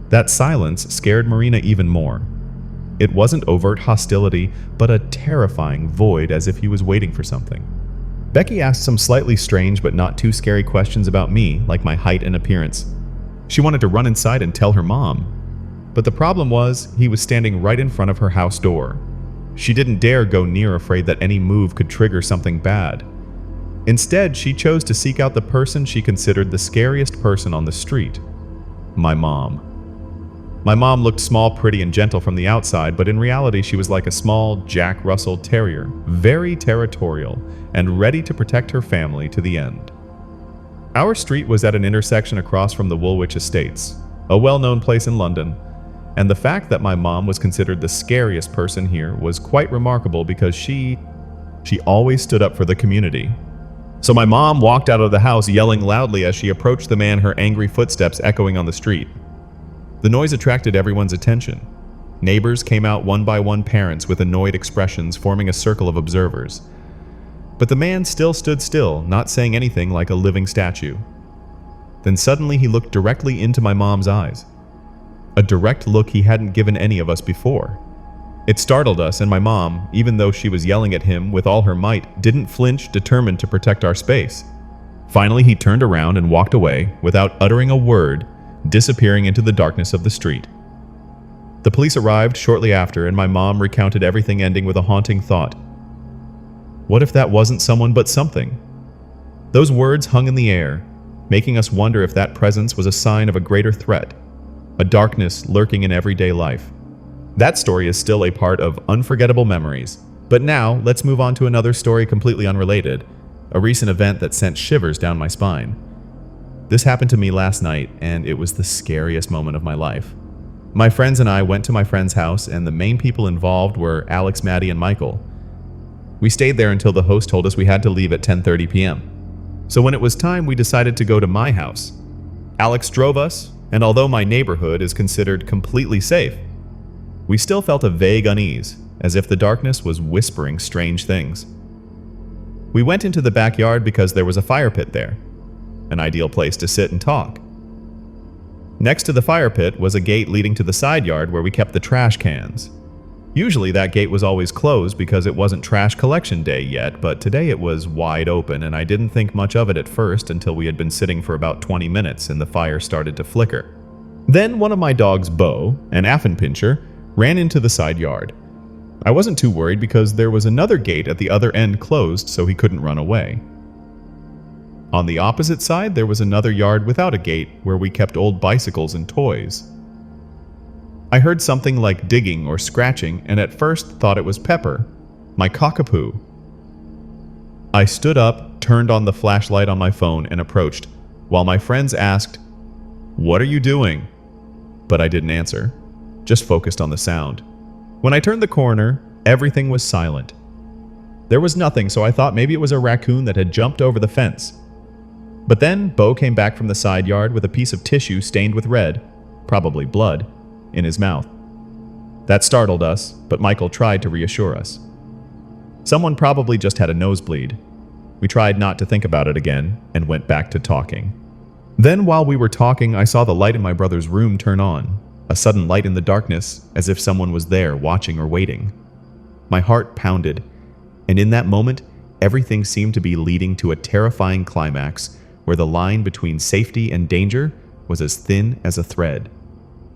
That silence scared Marina even more. It wasn't overt hostility, but a terrifying void, as if he was waiting for something. Becky asked some slightly strange but not too scary questions about me, like my height and appearance. She wanted to run inside and tell her mom. But the problem was, he was standing right in front of her house door. She didn't dare go near, afraid that any move could trigger something bad. Instead, she chose to seek out the person she considered the scariest person on the street: my mom. My mom looked small, pretty, and gentle from the outside, but in reality she was like a small Jack Russell Terrier, very territorial, and ready to protect her family to the end. Our street was at an intersection across from the Woolwich Estates, a well-known place in London, and the fact that my mom was considered the scariest person here was quite remarkable, because she always stood up for the community. So my mom walked out of the house yelling loudly as she approached the man, her angry footsteps echoing on the street. The noise attracted everyone's attention. Neighbors came out one by one, parents with annoyed expressions forming a circle of observers. But the man still stood still, not saying anything, like a living statue. Then suddenly he looked directly into my mom's eyes. A direct look he hadn't given any of us before. It startled us, and my mom, even though she was yelling at him with all her might, didn't flinch, determined to protect our space. Finally, he turned around and walked away, without uttering a word, disappearing into the darkness of the street. The police arrived shortly after, and my mom recounted everything, ending with a haunting thought. What if that wasn't someone but something? Those words hung in the air, making us wonder if that presence was a sign of a greater threat, a darkness lurking in everyday life. That story is still a part of unforgettable memories. But now, let's move on to another story completely unrelated, a recent event that sent shivers down my spine. This happened to me last night, and it was the scariest moment of my life. My friends and I went to my friend's house, and the main people involved were Alex, Maddie, and Michael. We stayed there until the host told us we had to leave at 10:30 p.m. So when it was time, we decided to go to my house. Alex drove us, and although my neighborhood is considered completely safe, we still felt a vague unease, as if the darkness was whispering strange things. We went into the backyard because there was a fire pit there. an ideal place to sit and talk. Next to the fire pit was a gate leading to the side yard where we kept the trash cans. Usually that gate was always closed because it wasn't trash collection day yet, but today it was wide open and I didn't think much of it at first until we had been sitting for about 20 minutes and the fire started to flicker. Then one of my dogs, Bo, an Affenpinscher, ran into the side yard. I wasn't too worried because there was another gate at the other end closed so he couldn't run away. On the opposite side, there was another yard without a gate where we kept old bicycles and toys. I heard something like digging or scratching and at first thought it was Pepper, my cockapoo. I stood up, turned on the flashlight on my phone and approached, while my friends asked, "What are you doing?" But I didn't answer, just focused on the sound. When I turned the corner, everything was silent. There was nothing, so I thought maybe it was a raccoon that had jumped over the fence. But then Bo came back from the side yard with a piece of tissue stained with red, probably blood, in his mouth. That startled us, but Michael tried to reassure us. Someone probably just had a nosebleed. We tried not to think about it again and went back to talking. Then while we were talking, I saw the light in my brother's room turn on, a sudden light in the darkness, as if someone was there watching or waiting. My heart pounded, and in that moment, everything seemed to be leading to a terrifying climax where the line between safety and danger was as thin as a thread.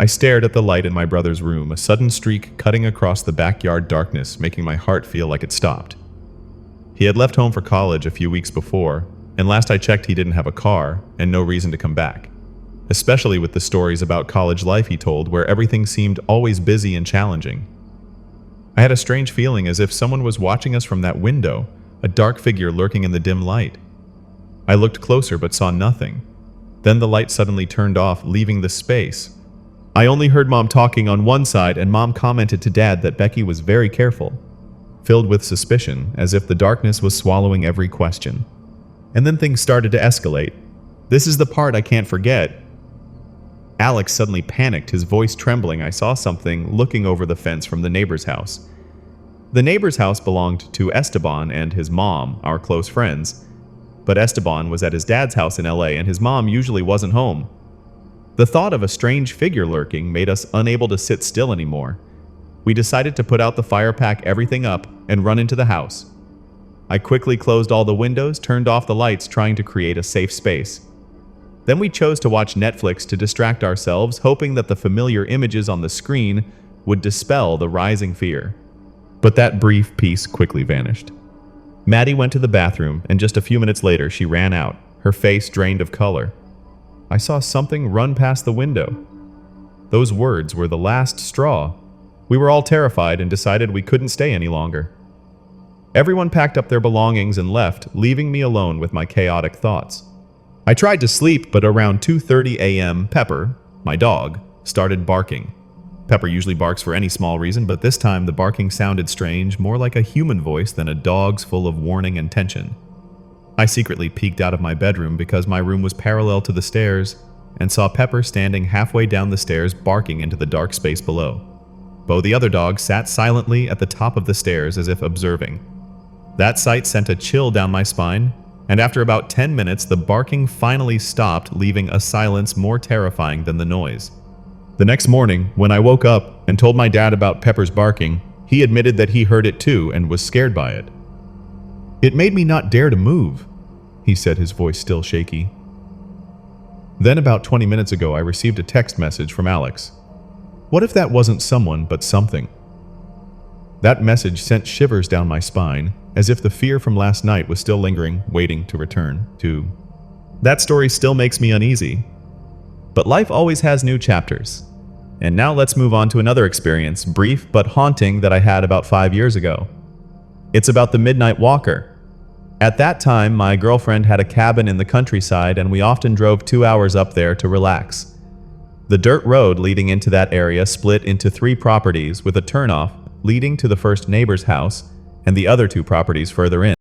I stared at the light in my brother's room, a sudden streak cutting across the backyard darkness, making my heart feel like it stopped. He had left home for college a few weeks before, and last I checked he didn't have a car and no reason to come back. Especially with the stories about college life he told, where everything seemed always busy and challenging. I had a strange feeling as if someone was watching us from that window, a dark figure lurking in the dim light. I looked closer but saw nothing. Then the light suddenly turned off, leaving the space. I only heard Mom talking on one side, and Mom commented to Dad that Becky was very careful, filled with suspicion, as if the darkness was swallowing every question. And then things started to escalate. This is the part I can't forget. Alex suddenly panicked, his voice trembling. I saw something looking over the fence from the neighbor's house. The neighbor's house belonged to Esteban and his mom, our close friends. But Esteban was at his dad's house in LA and his mom usually wasn't home. The thought of a strange figure lurking made us unable to sit still anymore. We decided to put out the fire, pack everything up, and run into the house. I quickly closed all the windows, turned off the lights, trying to create a safe space. Then we chose to watch Netflix to distract ourselves, hoping that the familiar images on the screen would dispel the rising fear. But that brief peace quickly vanished. Maddie went to the bathroom, and just a few minutes later she ran out, her face drained of color. I saw something run past the window. Those words were the last straw. We were all terrified and decided we couldn't stay any longer. Everyone packed up their belongings and left, leaving me alone with my chaotic thoughts. I tried to sleep, but around 2:30 a.m., Pepper, my dog, started barking. Pepper usually barks for any small reason, but this time the barking sounded strange, more like a human voice than a dog's, full of warning and tension. I secretly peeked out of my bedroom because my room was parallel to the stairs and saw Pepper standing halfway down the stairs barking into the dark space below. Bo, the other dog, sat silently at the top of the stairs as if observing. That sight sent a chill down my spine, and after about 10 minutes the barking finally stopped, leaving a silence more terrifying than the noise. The next morning, when I woke up and told my dad about Pepper's barking, he admitted that he heard it too and was scared by it. "It made me not dare to move," he said, his voice still shaky. Then about 20 minutes ago I received a text message from Alex. What if that wasn't someone but something? That message sent shivers down my spine, as if the fear from last night was still lingering, waiting to return to. That story still makes me uneasy. But life always has new chapters. And now let's move on to another experience, brief but haunting, that I had about 5 years ago. It's about the Midnight Walker. At that time, my girlfriend had a cabin in the countryside and we often drove 2 hours up there to relax. The dirt road leading into that area split into 3 properties with a turnoff leading to the first neighbor's house and the other 2 properties further in.